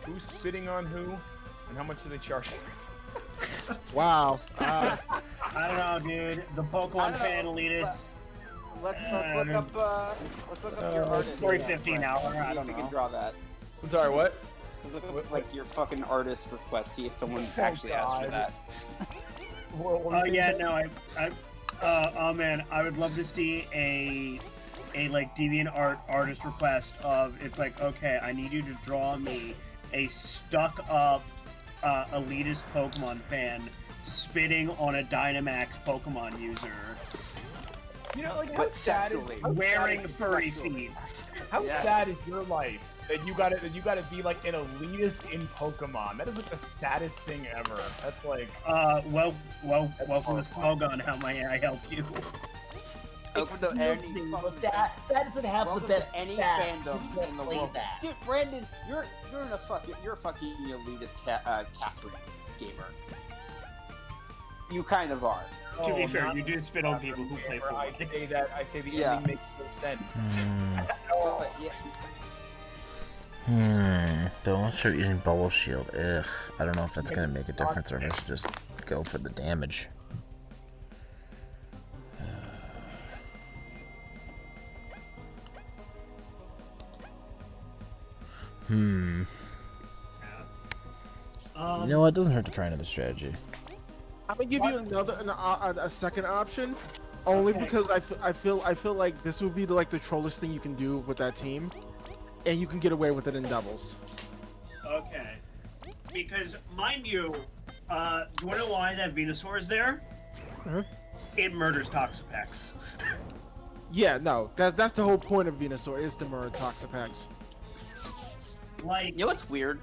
who's spitting on who, and how much do they charge? Wow. I don't know, dude. The Pokemon fan elitists. let's look up your artist. 350 an hour. See I if don't you know. can draw that. I'm sorry, what? Let's look up like your fucking artist request. See if someone actually asked for that. What were you Yeah, saying? no, oh man, I would love to see a like DeviantArt artist request of it's like, okay, I need you to draw me a stuck up elitist Pokemon fan spitting on a Dynamax Pokemon user You know, like, how But sad is sexually. wearing furry feet. How Yes. sad is your life that you gotta be like an elitist in Pokemon? That is like the saddest thing ever. That's like Welcome to horrifying. Smogon. How may I help you? Welcome to any But that doesn't have welcome the best to any stats. fandom You can't in the play world. that. Dude, Brandon, you're a fucking elitist Catherine gamer. You kind of are. To be oh, fair, not you do spit on people who play gamer. I Fortnite. say that. I say the Yeah. ending makes no sense. But, yeah, But once start using Bubble Shield, ugh. I don't know if that's gonna make a difference or if I should just go for the damage. You know what? It doesn't hurt to try another strategy. I'm gonna give you a second option, only Okay. because I feel like this would be the trollest thing you can do with that team, and you can get away with it in doubles. Okay. Because, mind you, do you want to know why that Venusaur is there? Huh? It murders Toxapex. Yeah, no, that's the whole point of Venusaur is to murder Toxapex. Like, you know what's weird?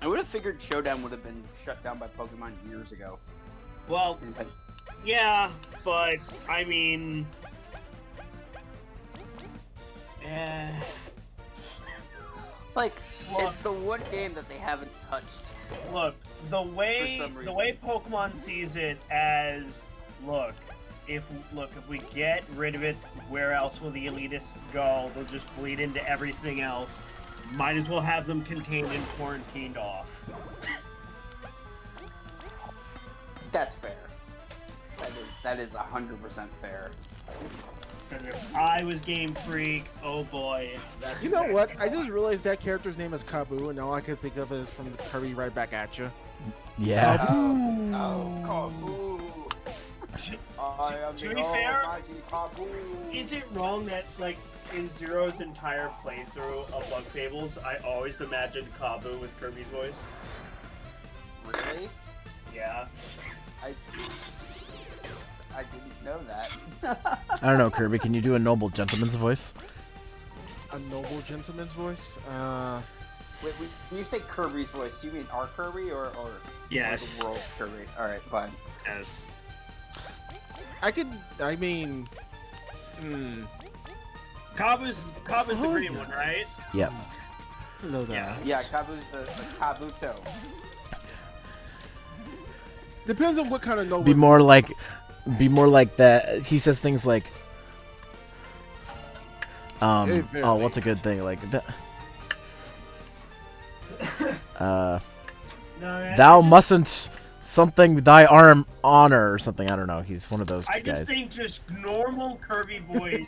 I would have figured Showdown would have been shut down by Pokemon years ago. well, yeah, but, I mean... Like, Look. it's the one game that they haven't touched. Look, the For way some the reason. way Pokemon sees it as, if we get rid of it, where else will the elitists go? They'll just bleed into everything else. Might as well have them contained and quarantined off. That's fair. That is 100% fair. And if I was Game Freak, oh boy, that's You know what? I just realized that character's name is Kabu, and all I could think of is from Kirby Right Back at You. Yeah. Kabu. I am To the be fair, almighty Kabu. is it wrong that, like, in Zero's entire playthrough of Bug Fables, I always imagined Kabu with Kirby's voice? Really? Yeah. I didn't know that. I don't know, Kirby. Can you do a noble gentleman's voice? A noble gentleman's voice? Wait, when you say Kirby's voice, do you mean our Kirby or Yes. the world's Kirby? Alright, fine. Yes. Kabu's the green one, right? Yep. Hello there. Yeah. Yeah, Kabu's the Kabuto. Depends on what kind of noble. Be more like that. He says things like, Hey, oh, what's a good thing? Like that. No, man, Thou mustn't something thy arm honor or something. I don't know. He's one of those I guys. just think just normal Kirby voice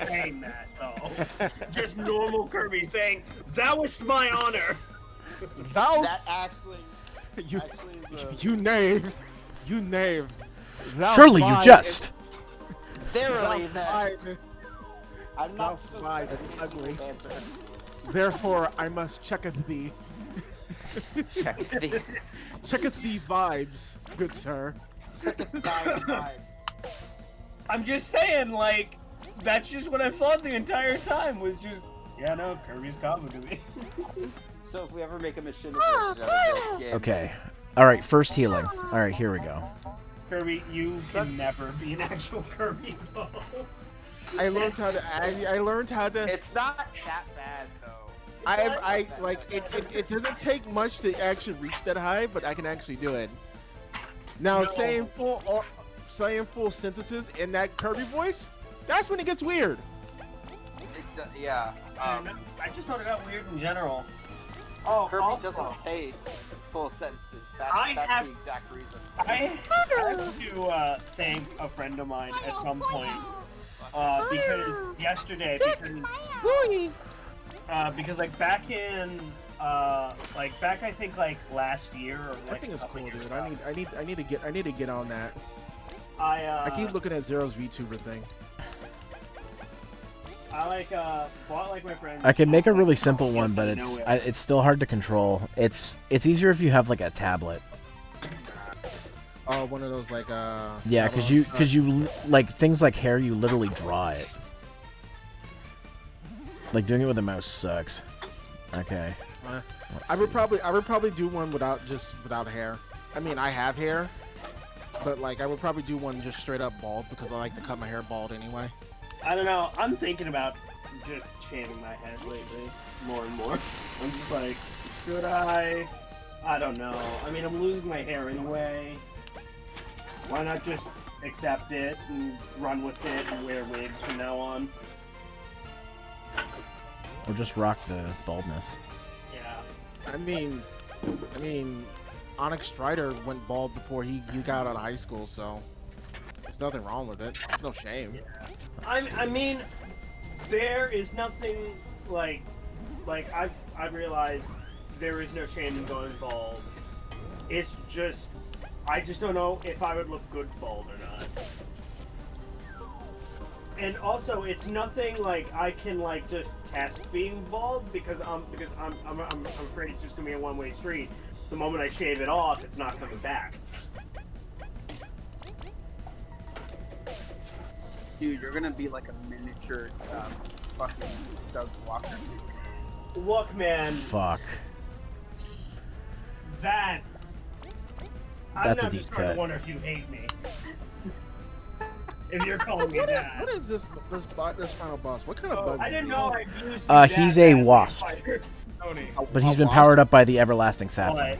saying that, though. Just normal Kirby saying, "That was my honor." Thou, That actually you, is a... you knave, you knave. Thou Surely you spy- jest. Verily, thou that's... spy- I'm thou not spy is ugly. answer. Therefore, I must checketh thee. Check the Checketh thee vibes, good sir. vibes. I'm just saying, like, that's just what I thought the entire time was just, yeah, no, Kirby's Kabu to me. So if we ever make a mission of this game, Okay. All right. First healing. All right. Here we go. Kirby, you can never be an actual Kirby, though. I learned how to. I learned how to. it's not that bad though. I like it. It doesn't take much to actually reach that high, but I can actually do it. Now, No. saying full sentences in that Kirby voice, that's when it gets weird. Yeah. I just thought it got weird in general. Kirby also, doesn't say full sentences. I That's have- the exact reason. I have to thank a friend of mine at some point because yesterday, because like back in back I think like last year or like I think it's cool, dude. ago, I need to get on that. I keep looking at Zero's VTuber thing. I bought like my friend. I can make a really simple one, but it's still hard to control. It's easier if you have like a tablet. Oh, one of those like Yeah, because you like things like hair, you literally draw it. Like doing it with a mouse sucks. Okay. I would probably do one without hair. I mean, I have hair, but like I would probably do one just straight up bald because I like to cut my hair bald anyway. I don't know. I'm thinking about just shaving my head lately, more and more. I'm just like, should I? I don't know. I mean, I'm losing my hair anyway. Why not just accept it and run with it and wear wigs from now on? Or just rock the baldness. Yeah. I mean, Onyx Strider went bald before he got out of high school, so there's nothing wrong with it. There's no shame. Yeah. I mean, there is nothing like I've realized there is no shame in going bald. It's just I just don't know if I would look good bald or not. And also, it's nothing like I can like just test being bald because I'm afraid it's just gonna be a one-way street. The moment I shave it off, it's not coming back. Dude, you're gonna be like a miniature fucking Doug Walker. Look, man. Fuck. That. That's a deep just starting cut. to wonder if you hate me. If you're calling me that. What is this final boss? What kind of bug? I didn't know I used He's a wasp. But he's been powered up by the everlasting sapling.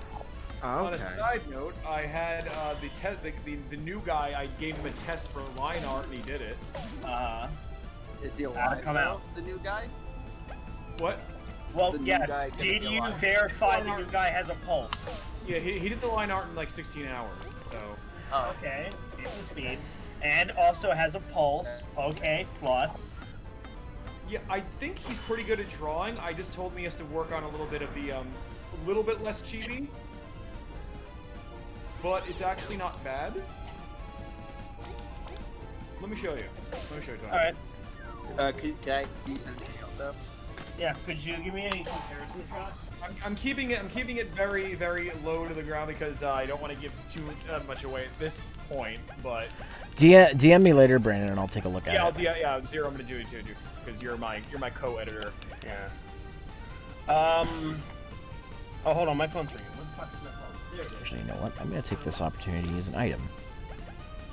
On a side note, I had the new guy. I gave him a test for line art, and he did it. Is he alive? Come out. The new guy? What? Well, yeah. Did you verify the new guy has a pulse? Yeah, he did the line art in like 16 hours. So. Oh. Okay. Decent speed, and also has a pulse. Okay, plus. Yeah, I think he's pretty good at drawing. I just told him he has to work on a little bit of the a little bit less chibi. But it's actually not bad. Let me show you. Tony. Alright. Can you send it to me also? Yeah, could you give me any comparison shots? I'm keeping it very, very low to the ground because I don't want to give too much away at this point, but... DM me later, Brandon, and I'll take a look at it. Yeah, Zero, I'm gonna do it too, dude, because you're my co-editor. Yeah. Oh, hold on, my phone's ringing. What the fuck is my phone? Actually, you know what? I'm gonna take this opportunity to use an item.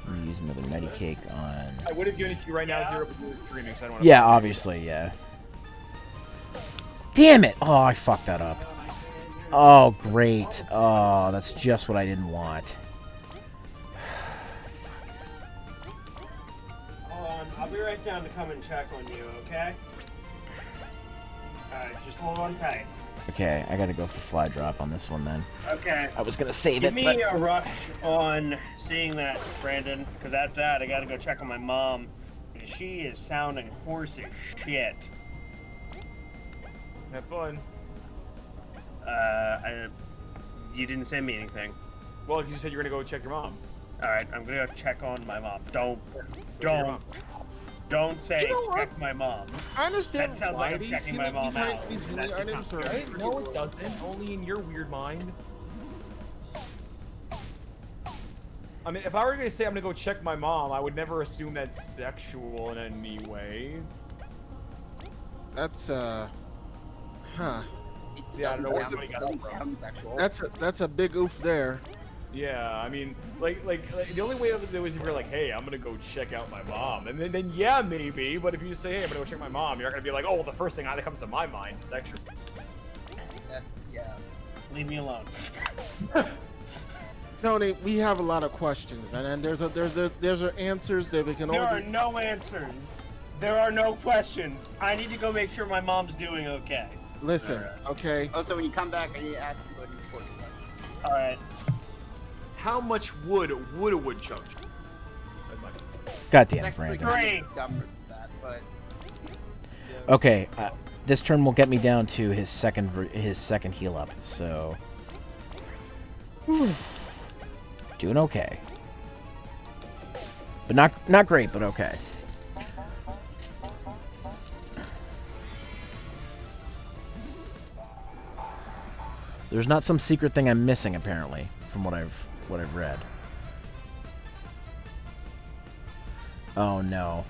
I'm gonna use another nutty cake on... I would have given it to you right now, Zero, but you were streaming, so I don't want to... Yeah, obviously, yeah. Damn it! Oh, I fucked that up. Oh, great. Oh, that's just what I didn't want. I'll be right down to come and check on you, okay? Alright, just hold on tight. Okay, I gotta go for fly drop on this one then. Okay. I was gonna save Give it, me but... a rush on seeing that, Brandon, because after that I gotta go check on my mom. She is sounding hoarse as shit. Have fun. You didn't send me anything. Well, you said you were gonna go check your mom. Alright, I'm gonna go check on my mom. Don't say check my mom. I understand that sounds why like I'm checking my mom out. These healing items are... Right? No, it doesn't. Only in your weird mind. I mean, if I were going to say I'm going to go check my mom, I would never assume that's sexual in any way. That's, huh. Yeah, I don't know where somebody got that from. That's a big oof there. Yeah, I mean, like the only way there was if you're like, hey, I'm gonna go check out my mom, and then yeah, maybe. But if you just say, hey, I'm gonna go check my mom, you're not gonna be like, oh, well, the first thing that comes to my mind is sexual. Yeah. Leave me alone. Tony, we have a lot of questions, and there's answers that we can There only... are no answers. There are no questions. I need to go make sure my mom's doing okay. Listen, okay? Oh, so when you come back, I need to ask you what you report. Alright. How much wood a woodchuck? Goddamn, Brandon. 3. but Okay, this turn will get me down to his second heal up. So doing okay, but not great, but okay. There's not some secret thing I'm missing, apparently, from what I've read. Oh no.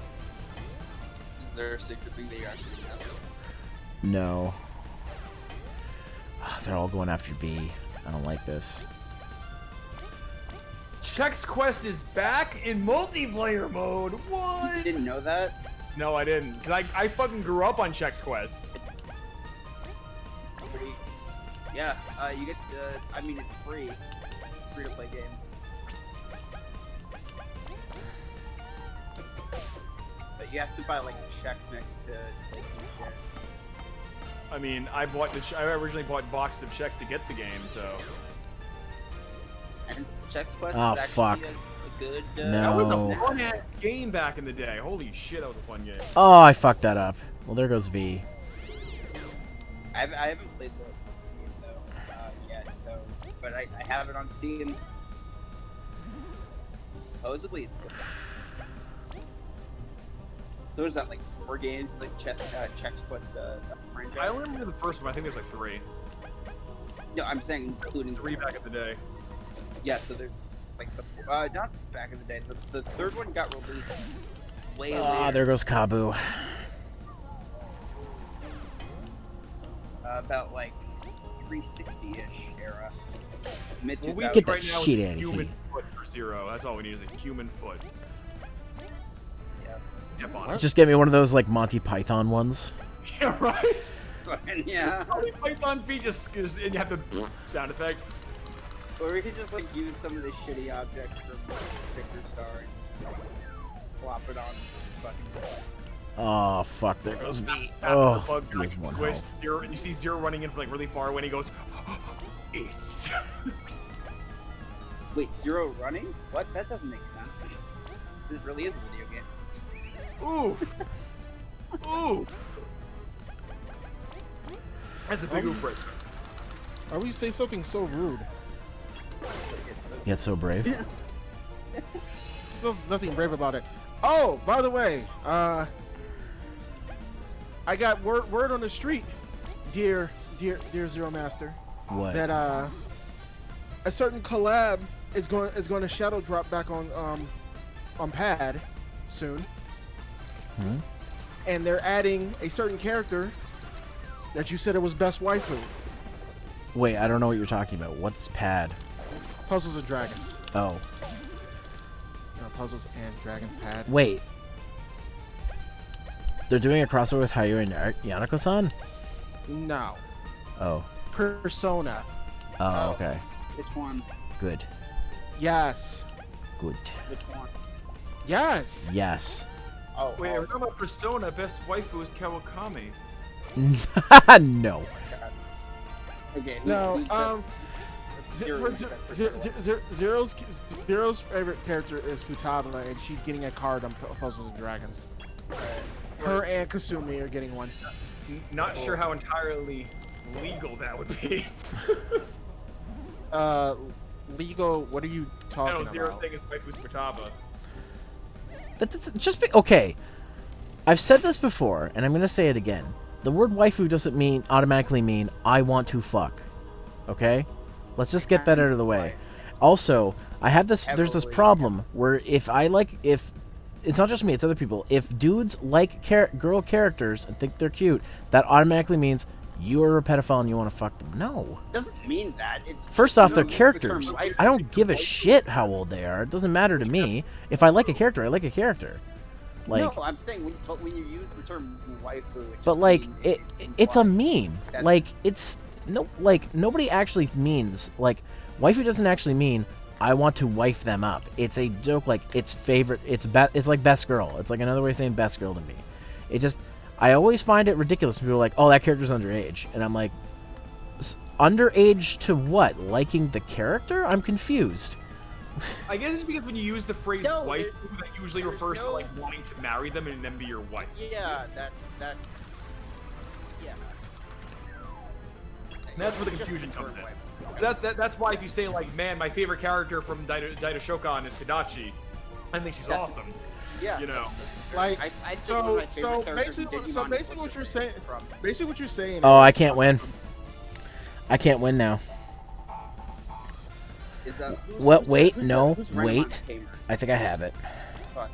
is there a secret thing that you're actually missing? No. They're all going after B. I don't like this. Chex Quest is back in multiplayer mode. What? You didn't know that? No, I didn't. Cause I fucking grew up on Chex Quest. Yeah, you get. I mean, it's free. Free to play game. But you have to buy like Chex Mix to take the shit. I mean, I originally bought boxes of Chex to get the game, so. And Chex Quest Oh, is actually fuck. a good. No. That was a fun-ass game back in the day. Holy shit, that was a fun game. Oh, I fucked that up. Well, there goes V. I haven't played the game though yet, though, but I have it on Steam. Supposedly, it's good. So is that like 4 games like Chex Quest franchise? I only remember the first one. I think there's like 3. No, I'm saying including 3 back in the day. Yeah, so there's like not back in the day. The third one got released way Ah, later. there goes Kabu. About like 360-ish era. Mid Well, we 2000s. Get the right now shit is outta a human here. foot for Zero. That's all we need is a human foot. Yeah. Step on it. Just get me one of those like Monty Python ones. Yeah, right. Yeah. Python feet just and you have the sound effect. Or we could just like use some of the shitty objects from Victor Star and just like, plop it on this fucking. Oh fuck, there goes V. After Oh, the bug guy he's one squished, health. Zero, and you see Zero running in from like really far away, and he goes, "It's." Wait, Zero running? What? That doesn't make sense. This really is a video game. Oof. Oof. That's a big oof right there. Why would you say something so rude? Yet so brave. There's nothing brave about it. Oh, by the way, I got word on the street, dear Zeromaster, What? that a certain collab is going to shadow drop back on Pad soon, Hmm? and they're adding a certain character that you said it was best waifu. Wait, I don't know what you're talking about. What's Pad? Puzzles and Dragons. Oh, You know, Puzzles and Dragon Pad. wait. They're doing a crossover with Hayu and Yanako-san? No. Oh. Persona. Oh, okay. Which one? Good. Yes. Good. Which one? Yes. Yes. Oh, Wait, we're talking about Persona. Best waifu is Kawakami. No. okay. No. Who's best? Zero's favorite character is Futaba, and she's getting a card on Puzzles and Dragons. Her and Kasumi are getting one. Not sure how entirely legal that would be. Legal. What are you talking No, Zero about? thing is waifu's Futaba. That's just be okay. I've said this before, and I'm gonna say it again. The word waifu doesn't automatically mean I want to fuck. Okay? Let's just get that out of the way. Also, I have this. There's this problem where if it's not just me, it's other people. If dudes like girl characters and think they're cute, that automatically means you are a pedophile and you want to fuck them. No. Doesn't mean that. It's First off, you they're don't use the characters. term waifu. I don't give a shit how old they are. It doesn't matter to me. If I like a character, I like a character. Like, no, I'm saying, when you use the term waifu, it but just like means it's a implies meme. that- Like it's nobody actually means like waifu doesn't actually mean I want to wife them up. It's a joke. Like it's favorite. It's like best girl. It's like another way of saying best girl to me. It just I always find it ridiculous when people are like, oh, that character's underage, and I'm like, underage to what? Liking the character? I'm confused. I guess it's because when you use the phrase No, wife, there- that usually there's refers to no- like wanting to marry them and then be your wife. Yeah, that's yeah. And that's where the Just confusion the word comes in. wife. That's why if you say like, man, my favorite character from Daida Shokan is Kadachi, I think she's That's- awesome. Yeah. You know. Like, I think one of my favorite so characters in basically, Digimon what is you're what's her saying, face from- basically what you're saying. Oh, I is- can't win. I can't win now. Is that What? Wait, who's no, who's Renamon's wait. tamer? I think I have it. Fuck.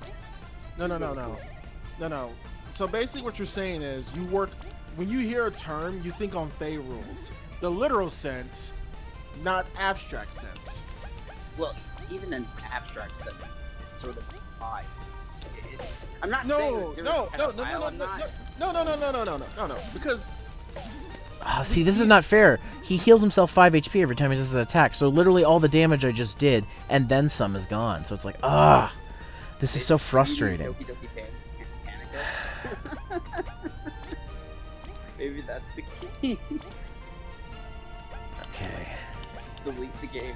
No. So basically, what you're saying is you work when you hear a term, you think on Fey rules, the literal sense, not abstract sense. Well, even in abstract sense, it sort of applies. I'm not saying No, that no, Zero's no, pedophile, no, no, I'm not. no, because See, this is not fair. He heals himself 5 HP every time he does an attack, so literally all the damage I just did, and then some is gone. So it's like, this is so frustrating. Doki Doki Panic. Maybe that's the key. Okay. Just delete the game.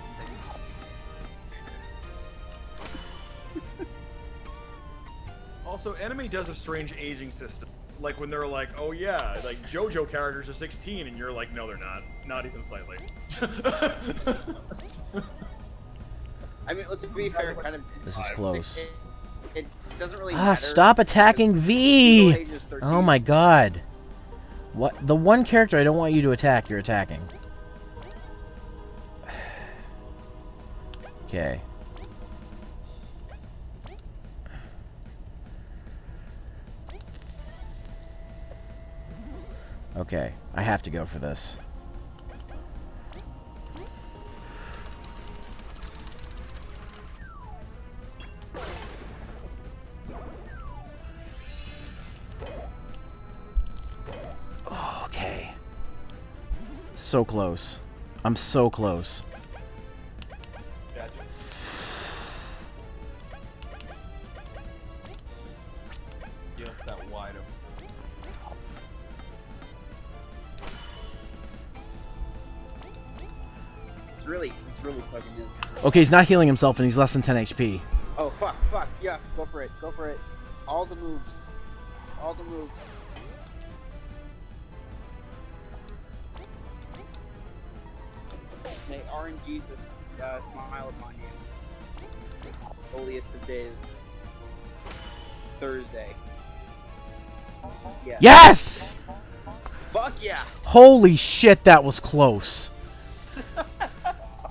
Also, anime does a strange aging system. Like when they're like, oh yeah, like JoJo characters are 16, and you're like, no, they're not. Not even slightly. I mean, let's be fair, kind of. This is close. It doesn't really matter. Stop attacking because V! legal age is 13. Oh my god. What? The one character I don't want you to attack, you're attacking. Okay. Okay, I have to go for this. Okay. So close. I'm so close. Gotcha. You left that wide open. This really fucking is. Okay, he's not healing himself and he's less than 10 HP. Oh fuck, yeah, go for it. All the moves. May RNGesus smile upon you. This holiest of days. Thursday. Yeah. Yes! Fuck yeah! Holy shit, that was close.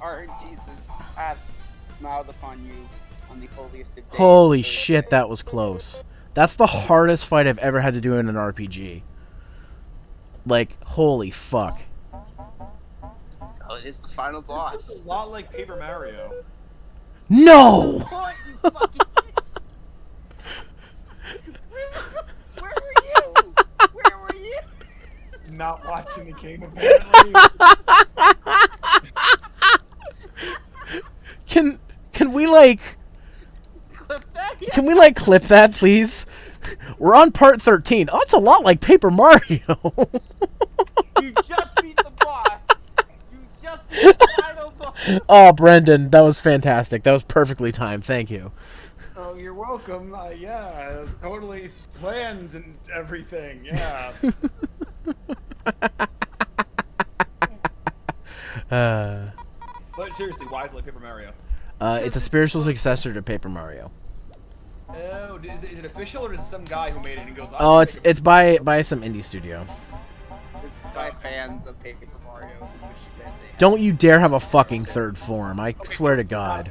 RNGesus have smiled upon you on the holiest of days. Holy Thursday. shit, that was close. That's the hardest fight I've ever had to do in an RPG. Like, holy fuck. Oh, it is the final boss. It's a lot like Paper Mario. No! What, you fucking... Where were you? Where were you? Not watching the game apparently. Can we like Clip that? Yeah. can we like clip that, please? We're on part 13. Oh, it's a lot like Paper Mario. You just beat the boss. You just beat the final boss. Oh, Brendan, that was fantastic. That was perfectly timed. Thank you. Oh, you're welcome. Yeah, it's totally planned and everything. Yeah. But seriously, why is it like Paper Mario? It's a spiritual successor to Paper Mario. Oh, is it official or is it some guy who made it and goes? Oh, it's by some indie studio. It's by fans of Paper Mario who wish that they had. Don't you dare have a fucking third form. I swear to God.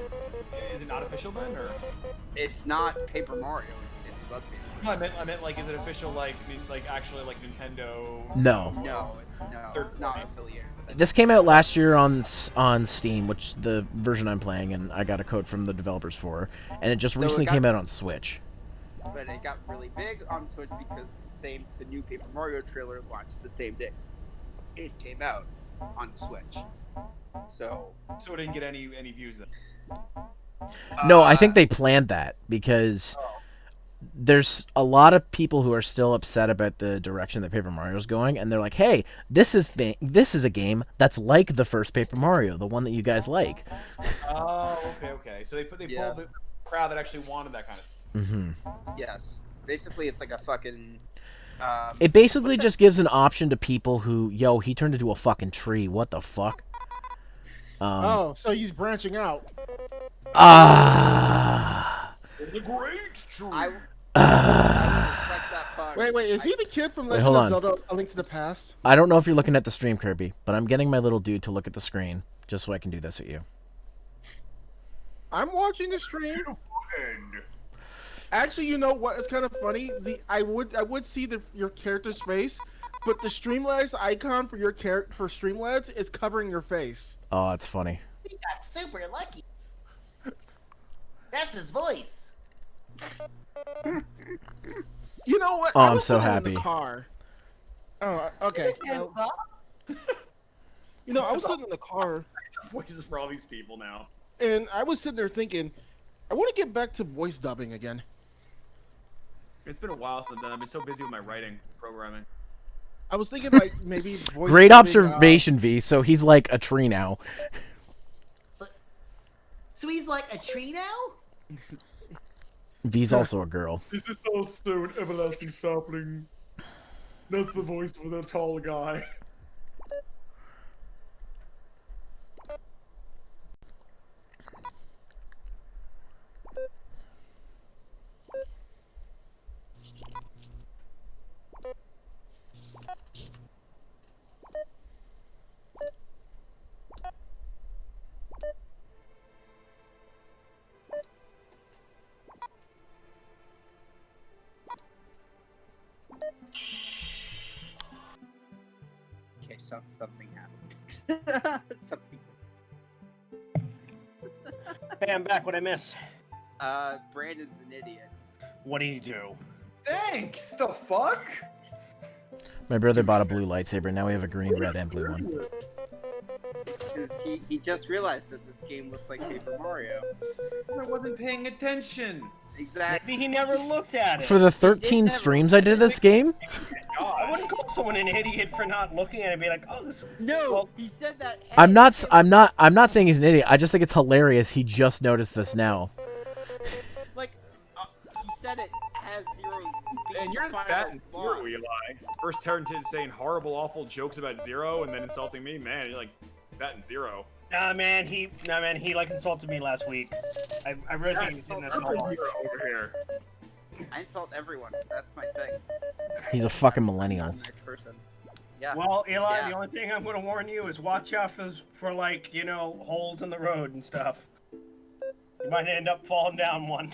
Is it not official then, or? It's not Paper Mario. It's Bug Paper. No, I meant like, is it official like actually like Nintendo? No. No, it's not affiliated with it. This came out last year on Steam, which the version I'm playing, and I got a code from the developers for, and it just So it recently got- came out on Switch. But it got really big on Switch because the new Paper Mario trailer launched the same day it came out on Switch. So it didn't get any views then. No, I think they planned that because there's a lot of people who are still upset about the direction that Paper Mario's going, and they're like, "Hey, this is a game that's like the first Paper Mario, the one that you guys like." Oh, okay. So they pulled the crowd that actually wanted that kind of. Mm-hmm. Yes. Basically, it's like a fucking. It basically just gives an option to people who, he turned into a fucking tree. What the fuck? Oh, so he's branching out. The great tree. I would respect that part. Wait, is he the kid from Wait, Legend hold of on. Zelda: A Link to the Past? I don't know if you're looking at the stream, Kirby, but I'm getting my little dude to look at the screen just so I can do this at you. I'm watching the stream. Actually, you know what is kind of funny? I would see your character's face, but the Streamlabs icon for your for Streamlabs is covering your face. Oh, that's funny. He got super lucky. That's his voice. You know what? Oh, I I'm was so sitting happy. In the car. Oh, okay. You know, I was sitting in the car. Voices for all these people now. And I was sitting there thinking, I want to get back to voice dubbing again. It's been a while since then. I've been so busy with my writing, programming. I was thinking like maybe voice Great dubbing, observation, V. So he's like a tree now. So he's like a tree now? V's also a girl. Is this also an everlasting sapling? That's the voice for the tall guy. Okay, something happened. Something. Hey, I'm back. What'd I miss? Brandon's an idiot. What did he do? Thanks. The fuck? My brother bought a blue lightsaber. Now we have a green, red, and blue one. Because he just realized that this game looks like Paper Mario. I wasn't paying attention. Exactly. Maybe he never looked at it. For the 13 streams I did of this game, I wouldn't call someone an idiot for not looking at it and be like, oh, this. No, Well, he said that. I'm not saying he's an idiot. I just think it's hilarious. He just noticed this now. Like, he said it has zero. And you're just batting zero, Eli. First turned to saying horrible, awful jokes about Zero, and then insulting me. Man, you're like batting zero. Nah, man, he like insulted me last week. I really think he's in this Zero hard. over here. I insult everyone. That's my thing. He's a fucking I'm millennial. not a nice person. Yeah. Well, Eli, Yeah. the only thing I'm going to warn you is watch out for like, holes in the road and stuff. You might end up falling down one.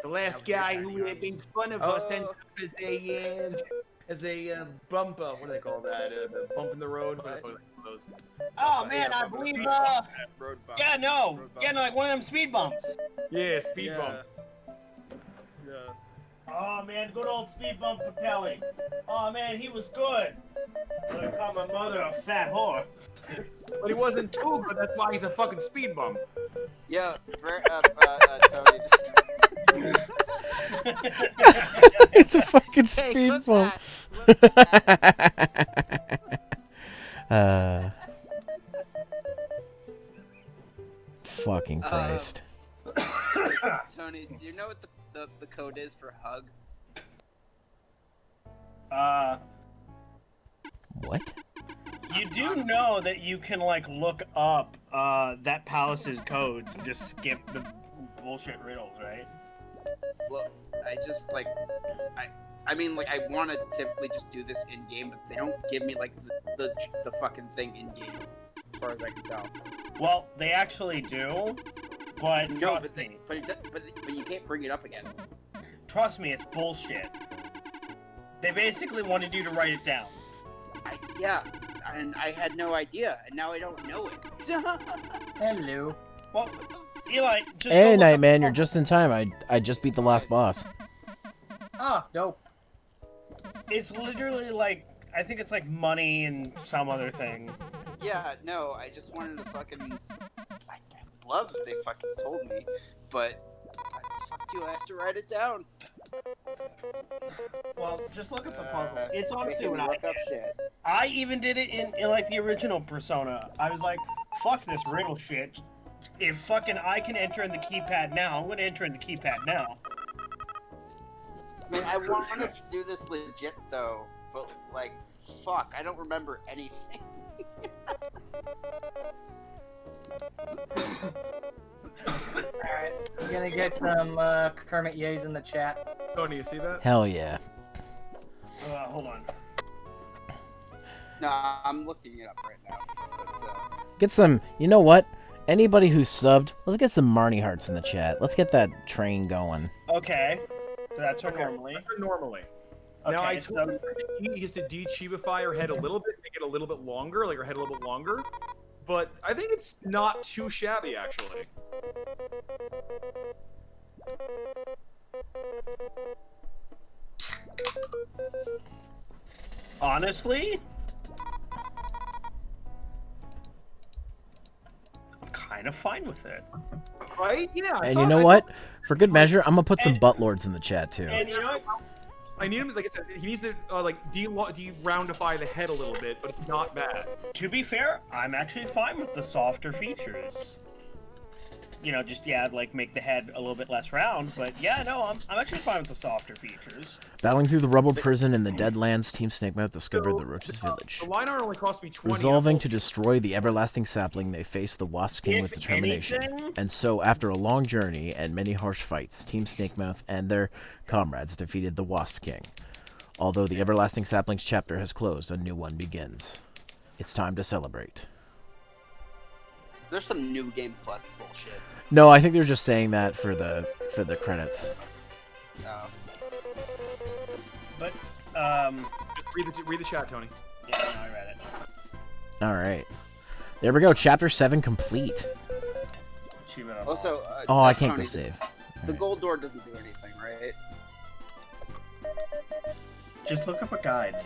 The last guy who had made fun of us ended up as a bump. What do they call that? The bump in the road. What do they call those? Oh man, I believe Road bump. yeah, no, Road bump. yeah, no, like one of them speed bumps. Yeah, speed bump. Yeah. Oh man, good old speed bump Patelli. Oh man, he was good. But I call my mother a fat whore. But he wasn't too good. That's why he's a fucking speed bump. Yeah, Tony. It's a fucking Hey, speed clip bump. that. Fucking Christ. Tony, do you know what the code is for hug? What? You do know that you can like look up that palace's codes and just skip the bullshit riddles, right? Well, I just like, I mean, like, I want to typically just do this in game, but they don't give me like the fucking thing in game, as far as I can tell. Well, they actually do, but No, trust me, but you can't bring it up again. trust me, it's bullshit. They basically wanted you to write it down. Yeah, and I had no idea, and now I don't know it. Hello. Well, Eli, just Hey, go look up- Nightman, you're just in time. I just beat the last boss. Ah, dope. It's literally like, I think it's like money and some other thing. Yeah, no, I just wanted to fucking. I would love if they fucking told me, but you. I have to write it down. Well, just look up the puzzle. It's honestly making what me I look up did. shit. I even did it in like the original Persona. I was like, fuck this riddle shit. If fucking I can enter in the keypad now, I'm gonna enter in the keypad now. I mean, I wanted to do this legit though, but like, fuck, I don't remember anything. Alright, we're gonna get some Kermit Yays in the chat. Tony, you see that? Hell yeah. Hold on. No, I'm looking it up right now. But, Get some. You know what? Anybody who's subbed, let's get some Marnie hearts in the chat. Let's get that train going. Okay. So that's her Okay, normally. that's her normally. Okay, Now I so- told her he has to de-chibify her head a little bit, make it a little bit longer, like her head a little bit longer. But I think it's not too shabby, actually. Honestly, I'm kind of fine with it. Right? Yeah. And you know what? For good measure, I'm gonna put some butt lords in the chat too. And you know what? I need him, like I said, he needs to like de-roundify the head a little bit, but it's not bad. To be fair, I'm actually fine with the softer features. You know, just like make the head a little bit less round, but yeah, no, I'm actually fine with the softer features. Battling through the rubble prison in the Deadlands, Team Snakemouth discovered the Roach's village. The line art only cost me 20. Resolving to destroy the everlasting sapling, they face the Wasp King with determination. anything- And so, after a long journey and many harsh fights, Team Snakemouth and their comrades defeated the Wasp King. Although the everlasting sapling's chapter has closed, a new one begins. It's time to celebrate. there's some new game plus bullshit. No, I think they're just saying that for the credits. No. But Just read the chat, Tony. yeah, no, I read it. All right, there we go. Chapter 7 complete. Also, Oh, I can't Tony, go save. The gold door doesn't do anything, right? Just look up a guide.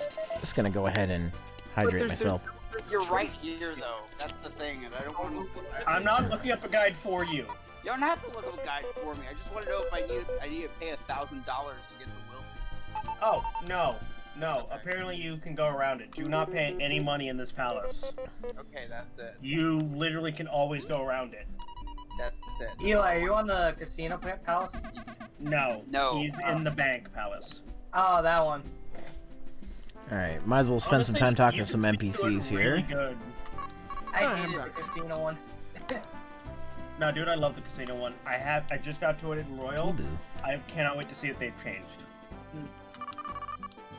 Just gonna go ahead and hydrate myself. You're right here, though. That's the thing, and I don't want to. I'm not looking up a guide for you. You don't have to look up a guide for me. I just want to know if I need to pay $1,000 to get the Wilson. Oh, no. No, apparently you can go around it. Do not pay any money in this palace. Okay, that's it. You literally can always go around it. That's it. Eli, are you on the casino palace? No. No. He's in the bank palace. Oh, that one. All right, might as well spend some time talking to some NPCs Really here. good. I hated the casino one. No, dude, I love the casino one. I just got to it in Royal. I cannot wait to see what they've changed.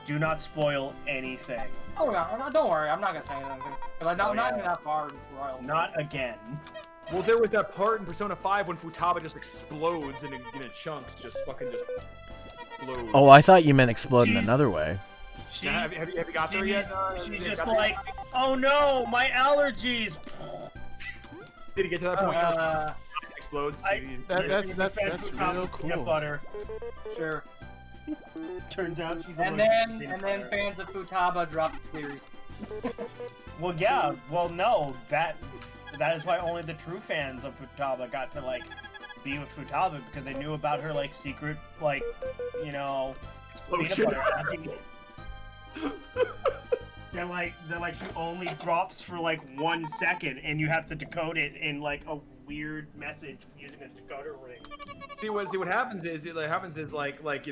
Do not spoil anything. Oh no, don't worry, I'm not gonna say anything. I'm not yeah. even that far in Royal. Not again. Well, there was that part in Persona 5 when Futaba just explodes and in chunks, just fucking just explodes. Oh, I thought you meant explode in another way. Have you got there yet? She's just like, oh no, my allergies. Did he get to that point? It explodes. That's real cool. Peanut butter. Sure. Turns out she's. And then fans of Futaba dropped theories. Well, yeah. Well, no. That is why only the true fans of Futaba got to like be with Futaba, because they knew about her like secret peanut butter. They're like she only drops for like 1 second, and you have to decode it in like a weird message using a decoder ring. See what happens is like once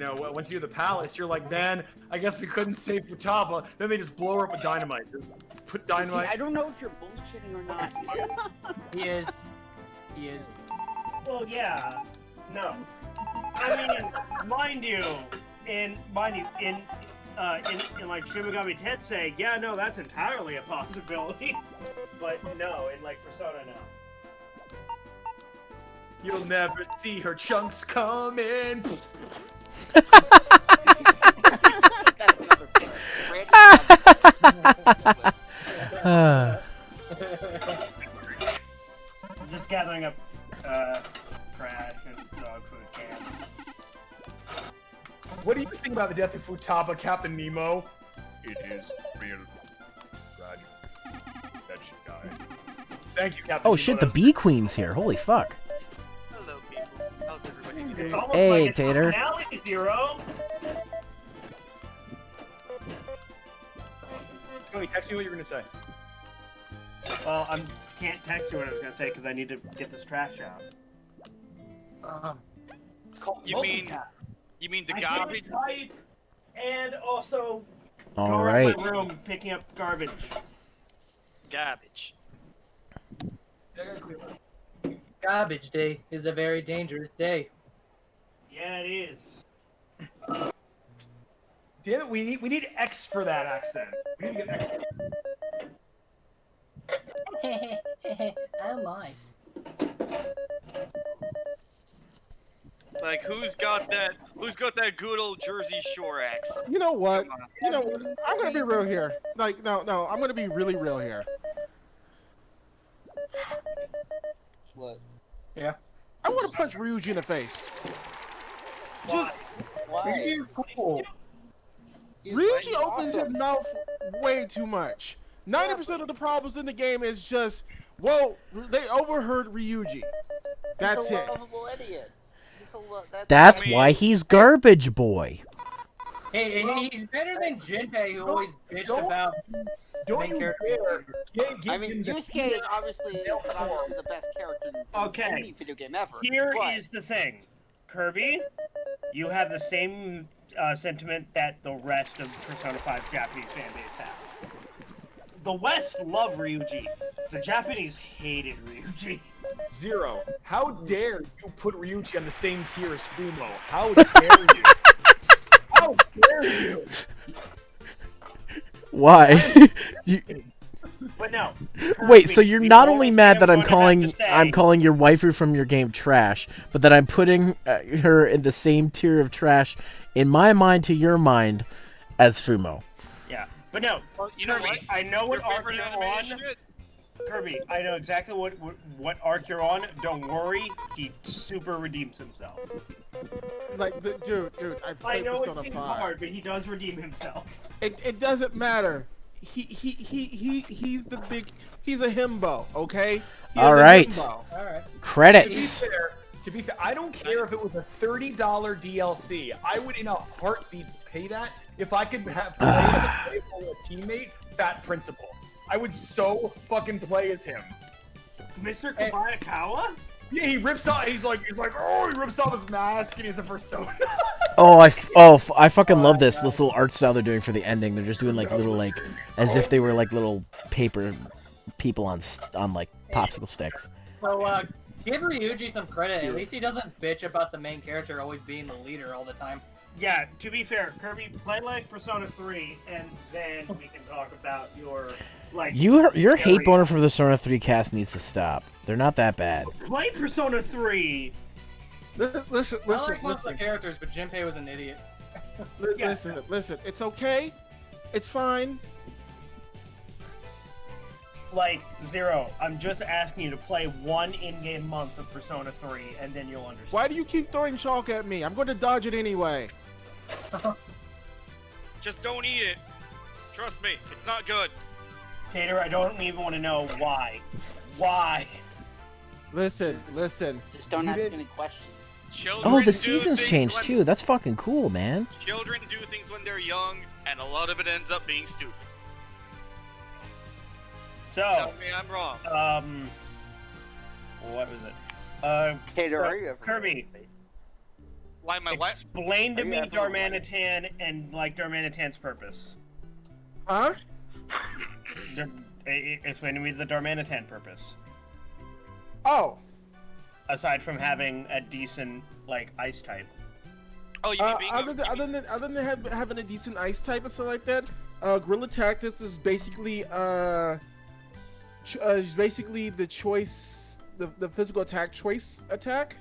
you do the palace, you're like, man, I guess we couldn't save Futaba. Then they just blow her up with dynamite. Just put dynamite. See, I don't know if you're bullshitting or not. He is. He is. Well, yeah. No. I mean, mind you, in like Shimigami Tensei, yeah, no, that's entirely a possibility. But no, in like Persona, no. You'll never see her chunks coming. That's another point. I'm just gathering up trash and dog food cans. What do you think about the death of Futaba, Captain Nemo? It is real tragic. That should die. Thank you, Captain Oh Nemo. shit, the Bee Queen's here. Holy fuck. Hello, people. How's everybody It's almost Hey, like it's a Tater. finale, Zero. Tony, text me what you're gonna say. Well, I can't text you what I was gonna say because I need to get this trash out. It's called You mean the I garbage? can't type and also All go right. around my room picking up garbage. Garbage. Garbage day is a very dangerous day. Yeah, it is. Damn it, we need X for that accent. We need to get X. Oh my. Like who's got that good old Jersey Shore accent? You know what? You know what? I'm gonna be real here. Like, no, I'm gonna be really real here. What? Yeah. I want to punch Ryuji in the face. Just Why? Cool. Ryuji opens his mouth way too much. 90% of the problems in the game is just, well, they overheard Ryuji. That's He's a it. lovable idiot. That's why he's Garbage Boy. Hey, he's better than Jinpei, who always bitched about Don't main you character. I mean, Yusuke is obviously the best character in any video game ever. Here but is the thing, Kirby. You have the same sentiment that the rest of Persona 5 Japanese fan base have. The West loved Ryuji. The Japanese hated Ryuji. Zero. How dare you put Ryuji on the same tier as Fumo? How dare you? How dare you? Why? You- But no. Wait, so you're not only mad that I'm I'm gonna have to calling your waifu from your game trash, but that I'm putting her in the same tier of trash in my mind to your mind as Fumo. Yeah, but no. Well, you know Kirby, what? I know what Your arc favorite you're anime on. is shit? Kirby, I know exactly what arc you're on. Don't worry, he super redeems himself. Like, dude, I I played know it Persona seems 5. hard, but he does redeem himself. It doesn't matter. He's the big. He's a himbo, okay? He is All a right. himbo. Alright. Credits. To be fair, I don't care if it was a $30 DLC. I would, in a heartbeat, pay that if I could have play as a playful teammate. That principle, I would so fucking play as him. Mr. Kobayakawa? Yeah, he rips off. He's like, oh, he rips off his mask and he's a persona. I fucking love this little art style they're doing for the ending. They're just doing like little as if they were like little paper people on like popsicle sticks. So, give Ryuji some credit. At least he doesn't bitch about the main character always being the leader all the time. Yeah, to be fair, Kirby, play like Persona 3, and then we can talk about your, like... Your hate boner for the Persona 3 cast needs to stop. They're not that bad. Play Persona 3! Listen. I like most of the characters, but Jinpei was an idiot. Listen. It's okay. It's fine. Like, Zero, I'm just asking you to play one in-game month of Persona 3, and then you'll understand. Why do you keep throwing chalk at me? I'm going to dodge it anyway. Just don't eat it. Trust me, it's not good. Tater, I don't even want to know why. Why? Listen. Just don't ask any questions. Children Oh, the do seasons things changed when- too. That's fucking cool, man. Children do things when they're young, and a lot of it ends up being stupid. So, Tell me I'm wrong. what was it? Tater, are you ever Kirby, Why am I what? explain to Are you me ever Darmanitan and, like, Darmanitan's purpose. Huh? Explain to me the Darmanitan purpose. Oh. Aside from having a decent, like, ice type. Oh, you mean being Other than having a decent ice type and stuff like that, Gorilla Tactics is basically the choice, the physical attack choice attack.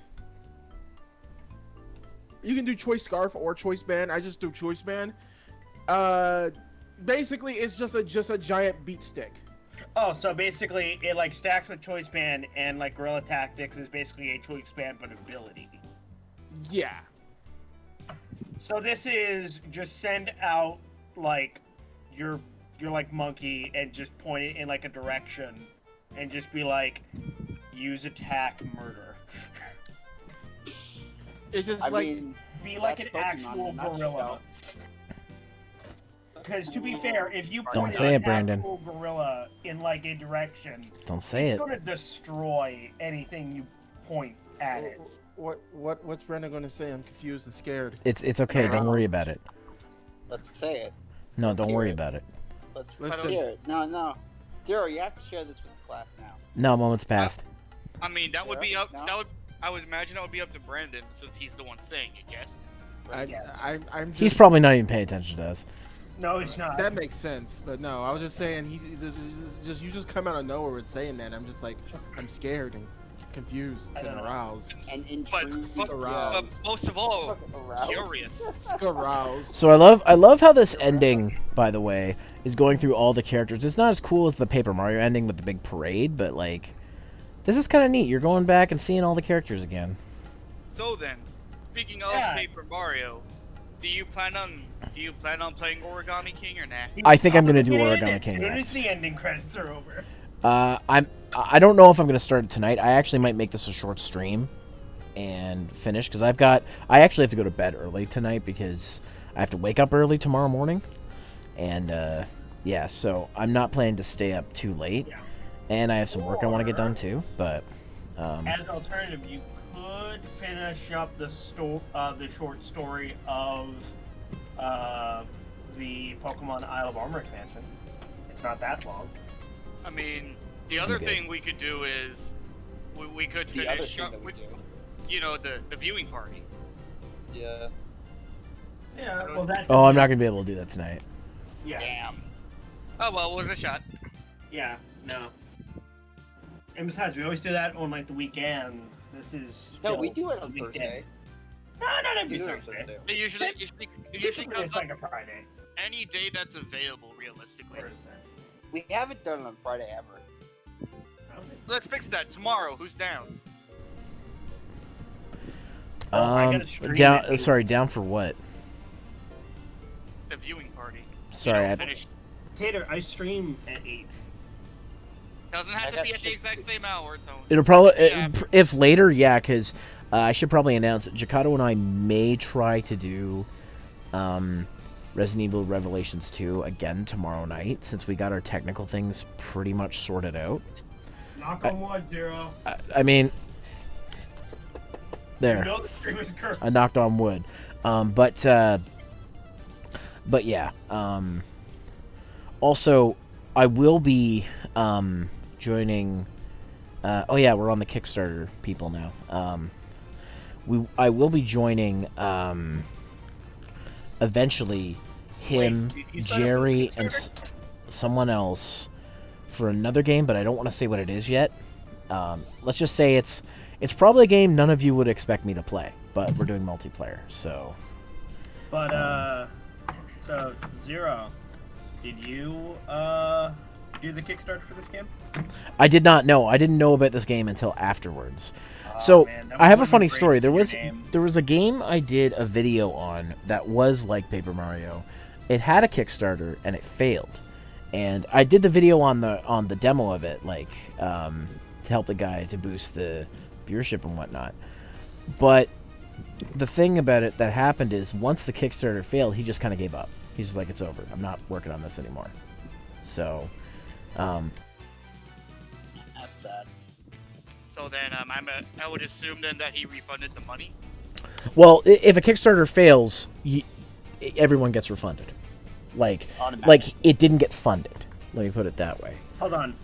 You can do choice scarf or choice band. I just do choice band. Basically, it's just a giant beat stick. Oh, so basically, it, like, stacks with choice band, and, like, Gorilla Tactics is basically a choice band, but ability. Yeah. So this is just send out, like, your like, monkey, and just point it in, like, a direction, and just be like, use attack, murder. It's just I like mean, Be like an that's Pokemon, actual not gorilla. Because to be fair, if you Don't point say an it, Brandon. actual gorilla in like a direction, Don't say it's it. going to destroy anything you point at it. what's Brandon going to say? I'm confused and scared. It's okay. Don't worry about it. Let's say it. No, Let's don't hear worry it. about it. Let's Listen. hear it. No. Zero, you have to share this with the class now. No, moment's passed. I mean, that would be up. No? That would. I would imagine that would be up to Brandon since he's the one saying it. Yes. I'm just, He's probably not even paying attention to us. No, it's not. that makes sense, but no, I was just saying he's just you just come out of nowhere with saying that. I'm just like I'm scared and confused and aroused. And But, intrigued. but, Aroused. but most of all, Fucking aroused. curious. Aroused. So I love how this ending, by the way, is going through all the characters. It's not as cool as the Paper Mario ending with the big parade, but like, this is kind of neat. You're going back and seeing all the characters again. So then, speaking of Yeah. Paper Mario, do you plan on playing Origami King or not? I think I'm gonna do It Origami as King soon as next. the ending credits are over. I don't know if I'm gonna start it tonight. I actually might make this a short stream and finish because I actually have to go to bed early tonight because I have to wake up early tomorrow morning, and yeah, so I'm not planning to stay up too late, and I have some work I want to get done too. But As an alternative, you could finish up the short story of the Pokemon Isle of Armor expansion. It's not that long. I mean, the other thing we could do is we could The other finish thing up that we with, do. you know, the viewing party. Yeah. Yeah, well, that's... oh, I'm not gonna be able to do that tonight. Yeah. Damn. Oh well, it was a shot. Yeah, no. And besides, we always do that on, like, the weekend. This is... No, still we do it on weekday. Thursday. No, not We every do it on Thursday. Thursday. It usually Typically, comes it's up like a Friday. any day that's available, realistically. We haven't done it on Friday ever. Let's fix that tomorrow. Who's down? I gotta stream down. it. Sorry, down for what? The viewing party. Sorry, I, Finish. Tater, I stream at 8. Doesn't have to be at the exact same hour, Tony. it'll probably Yeah. if later, yeah, because I should probably announce that Jakato and I may try to do Resident Evil Revelations 2 again tomorrow night since we got our technical things pretty much sorted out. Knock on wood, Zero. I mean, there. You know the stream is cursed. I knocked on wood. But yeah. Also, I will be joining. Oh yeah, we're on the Kickstarter people now. I will be joining. Eventually, him, Wait, did you sign up for Jerry, the and Kickstarter? someone else for another game, but I don't want to say what it is yet. Let's just say it's probably a game none of you would expect me to play, but we're doing multiplayer, so. But, so, Zero, did you, do the Kickstarter for this game? I did not know. I didn't know about this game until afterwards. So man, that I have a would've funny been story. great There to was see your name. there was a game I did a video on that was like Paper Mario. It had a Kickstarter and it failed. And I did the video on the demo of it, like to help the guy to boost the viewership and whatnot. But the thing about it that happened is once the Kickstarter failed, he just kind of gave up. He's just like, it's over. I'm not working on this anymore. So, That's sad. So then, I would assume then that he refunded the money. well, if a Kickstarter fails, everyone gets refunded. Like it didn't get funded. Let me put it that way. Hold on.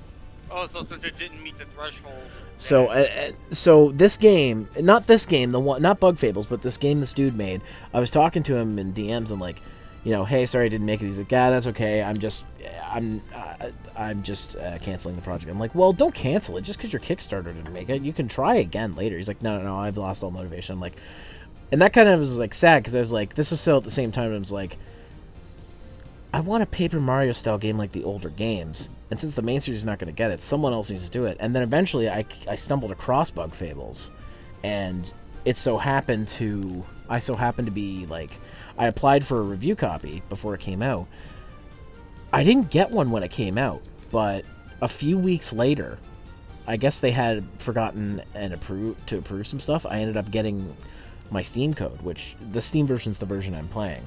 Oh, so since it didn't meet the threshold. So this game, not this game, the one, not Bug Fables, but this game this dude made. I was talking to him in DMs and like, you know, hey, sorry I didn't make it. He's like, yeah, that's okay. I'm just canceling the project. I'm like, well, don't cancel it just because your Kickstarter didn't make it. You can try again later. He's like, no, I've lost all motivation. I'm like, and that kind of was like sad because I was like, this is still at the same time. I was like, I want a Paper Mario style game like the older games. And since the main series is not going to get it, someone else needs to do it. And then eventually I stumbled across Bug Fables. And I so happened to be like, I applied for a review copy before it came out. I didn't get one when it came out, but a few weeks later, I guess they had forgotten and to approve some stuff. I ended up getting my Steam code, which the Steam version is the version I'm playing.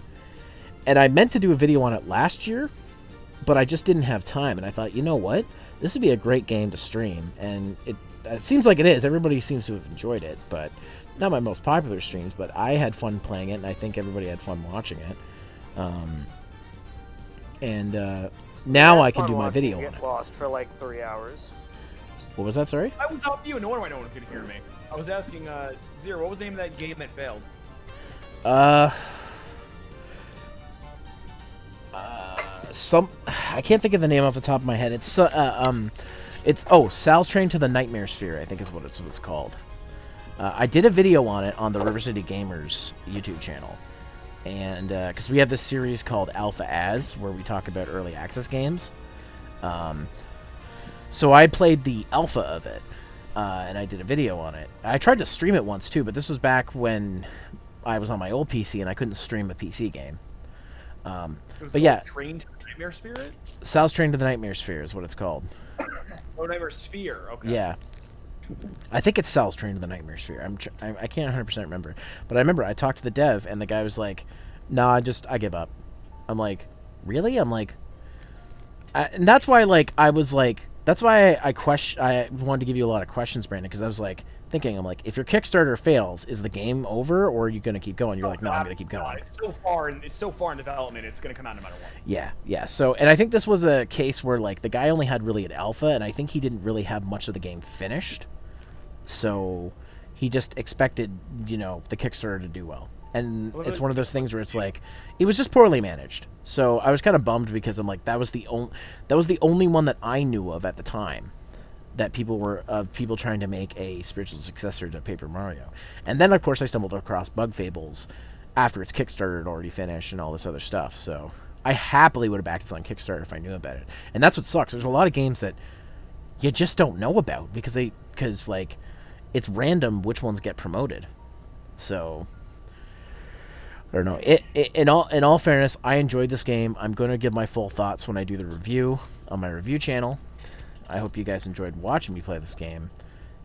And I meant to do a video on it last year, but I just didn't have time. And I thought, you know what? This would be a great game to stream. And it seems like it is. Everybody seems to have enjoyed it, but not my most popular streams. But I had fun playing it, and I think everybody had fun watching it. Now I can do my video on it. Get lost for like 3 hours. What was that, sorry? I was up you, and no one could hear me. I was asking, Zero, what was the name of that game that failed? I can't think of the name off the top of my head. It's Sal's Train to the Nightmare Sphere, I think is what it was called. I did a video on it on the River City Gamers YouTube channel. And, because we have this series called Alpha As, where we talk about early access games. So I played the alpha of it, and I did a video on it. I tried to stream it once, too, but this was back when I was on my old PC, and I couldn't stream a PC game. But yeah. Train to the Nightmare Spirit? Sal's Train to the Nightmare Sphere is what it's called. Oh, Nightmare Sphere, okay. Yeah. I think it's Sal's Train to the Nightmare Sphere. I can't 100% remember. But I remember I talked to the dev, and the guy was like, nah, I give up. I'm like, really? I'm like... and that's why, like, I was like... That's why I wanted to give you a lot of questions, Brandon, because I was like, thinking, I'm like, if your Kickstarter fails, is the game over, or are you going to keep going? You're like, no, I'm going to keep going. It's so far in development, it's going to come out no matter what. Yeah. So, and I think this was a case where, like, the guy only had really an alpha, and I think he didn't really have much of the game finished. So, he just expected, the Kickstarter to do well. And it's one of those things where it's like, it was just poorly managed. So I was kind of bummed because I'm like, that was the only one that I knew of at the time that people trying to make a spiritual successor to Paper Mario. And then of course I stumbled across Bug Fables after its Kickstarter had already finished and all this other stuff. So I happily would have backed it on Kickstarter if I knew about it. And that's what sucks. There's a lot of games that you just don't know about because it's random which ones get promoted. So I don't know. In all fairness, I enjoyed this game. I'm going to give my full thoughts when I do the review on my review channel. I hope you guys enjoyed watching me play this game.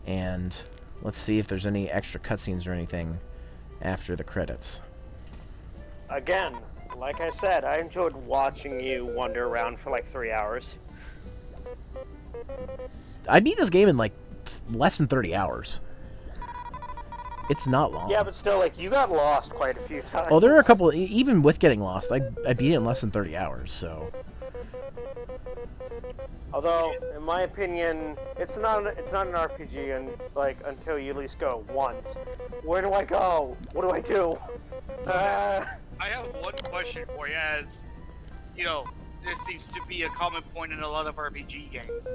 And let's see if there's any extra cutscenes or anything after the credits. Again, like I said, I enjoyed watching you wander around for like 3 hours. I beat this game in like less than 30 hours. It's not long. Yeah, but still, like, you got lost quite a few times. Oh, there are a couple, even with getting lost, I beat it in less than 30 hours, so... Although, in my opinion, it's not an RPG until you at least go once. Where do I go? What do I do? I have one question for you, as, this seems to be a common point in a lot of RPG games.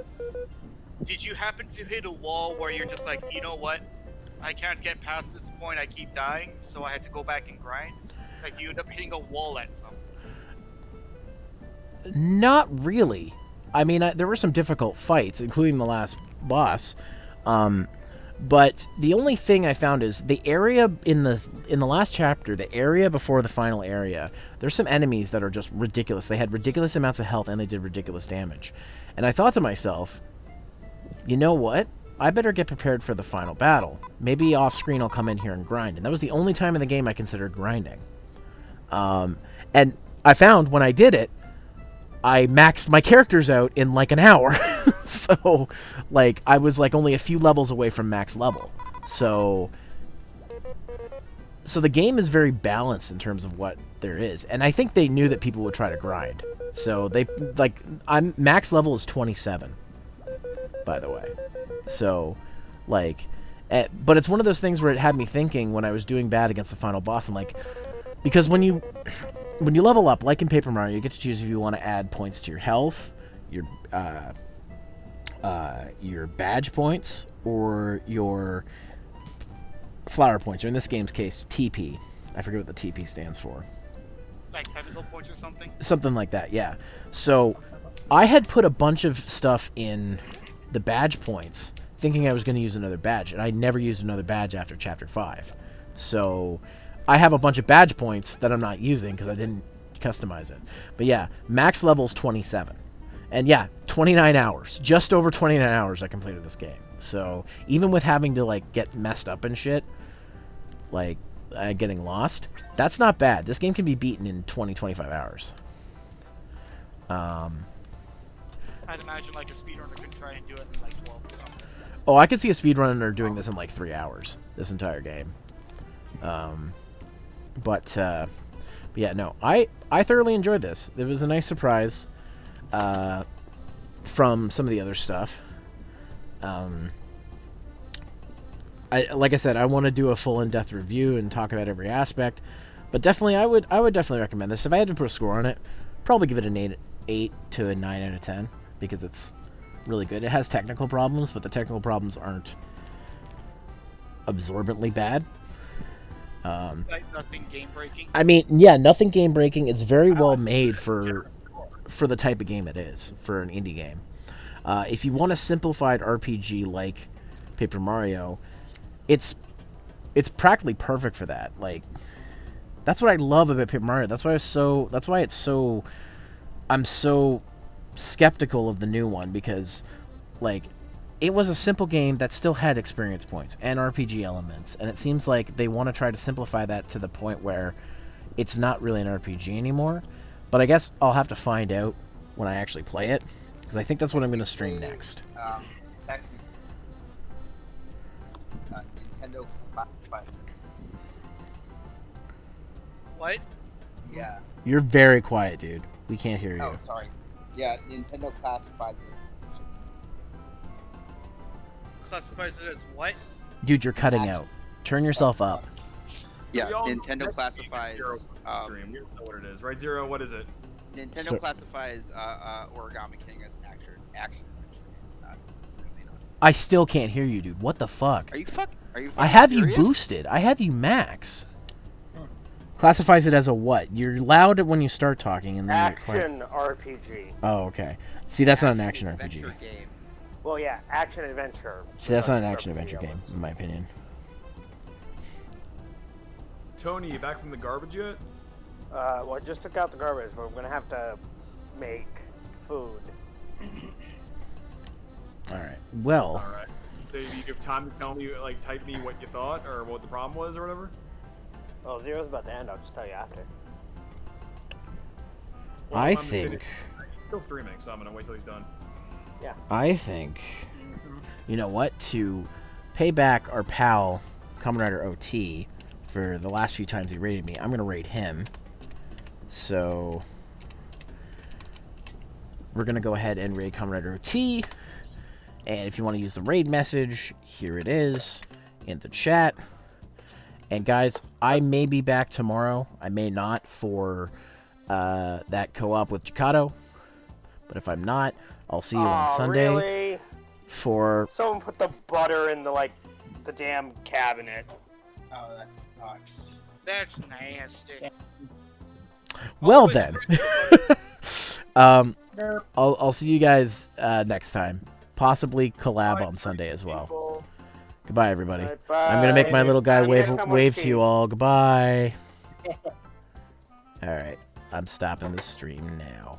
Did you happen to hit a wall where you're just like, you know what? I can't get past this point, I keep dying, so I had to go back and grind? Like, do you end up hitting a wall at some point? Not really. I mean, there were some difficult fights, including the last boss. But the only thing I found is the area in the last chapter, the area before the final area, there's some enemies that are just ridiculous. They had ridiculous amounts of health and they did ridiculous damage. And I thought to myself, you know what? I better get prepared for the final battle. Maybe off-screen I'll come in here and grind. And that was the only time in the game I considered grinding. And I found when I did it, I maxed my characters out in like an hour. So, like, I was like only a few levels away from max level. So the game is very balanced in terms of what there is. And I think they knew that people would try to grind. So they, like, max level is 27, by the way. So, like, but it's one of those things where it had me thinking when I was doing bad against the final boss. I'm like, because when you level up, like in Paper Mario, you get to choose if you want to add points to your health, your badge points, or your flower points, or in this game's case, TP. I forget what the TP stands for. Like technical points or something? Something like that, yeah. So, I had put a bunch of stuff in the badge points, thinking I was going to use another badge, and I never used another badge after Chapter 5. So, I have a bunch of badge points that I'm not using because I didn't customize it. But yeah, max level's 27. And yeah, 29 hours. Just over 29 hours I completed this game. So, even with having to, like, get messed up and shit, like, getting lost. That's not bad. This game can be beaten in 20, 25 hours. I'd imagine like a speedrunner could try and do it in like 12 or something. Oh, I could see a speedrunner doing this in like 3 hours. This entire game. But yeah, no, I thoroughly enjoyed this. It was a nice surprise from some of the other stuff. Like I said, I want to do a full in-depth review and talk about every aspect. But definitely, I would definitely recommend this. If I had to put a score on it, probably give it an 8 to a 9 out of 10 because it's really good. It has technical problems, but the technical problems aren't absorbently bad. Like nothing game breaking. I mean, yeah, nothing game breaking. It's very well made for the type of game it is, for an indie game. If you want a simplified RPG like Paper Mario, it's practically perfect for that. Like, that's what I love about Paper Mario. That's why I'm so skeptical of the new one, because like it was a simple game that still had experience points and RPG elements, and it seems like they want to try to simplify that to the point where it's not really an RPG anymore. But I guess I'll have to find out when I actually play it, because I think that's what I'm going to stream next. Technically, Nintendo classifies it. What? Yeah. You're very quiet, dude. We can't hear you. Oh, sorry. Yeah, Nintendo classifies it. Classifies it as what? Dude, you're cutting out. Turn yourself up. Yeah, We all know Nintendo that's classifies. Zero stream. We know what it is, right? Zero. What is it? Nintendo So- classifies Origami King as an action. I still can't hear you, dude. What the fuck? Are you fucking I have serious? you boosted. I have you max. Classifies it as a what? You're loud when you start talking, and then you're quiet. Action RPG. Oh, okay. See, that's not an action RPG. Adventure game. Well, yeah, action adventure. See, that's not an action adventure game, in my opinion. Tony, you back from the garbage yet? Well, I just took out the garbage, but we're gonna have to make food. All right. Well. All right. So you have time to tell me, like, type me what you thought or what the problem was or whatever. Oh, Zero's about to end. I'll just tell you after. Well, I I'm think. finished. He's still streaming, so I'm gonna wait till he's done. Yeah. I think. You know what? To pay back our pal, Kamen Rider OT, for the last few times he raided me, I'm gonna raid him. So we're gonna go ahead and raid Kamen Rider OT. And if you want to use the raid message, here it is in the chat. And guys, I may be back tomorrow. I may not for that co-op with Chikato. But if I'm not, I'll see you on Sunday. Really? For Someone put the butter in the damn cabinet. Oh, that sucks. That's nasty. well then. I'll see you guys next time. Possibly collab on Sunday as well. Goodbye, everybody. Bye. I'm gonna make my little guy I'm gonna wave someone to cheat. you all. Goodbye. All right, I'm stopping the stream now.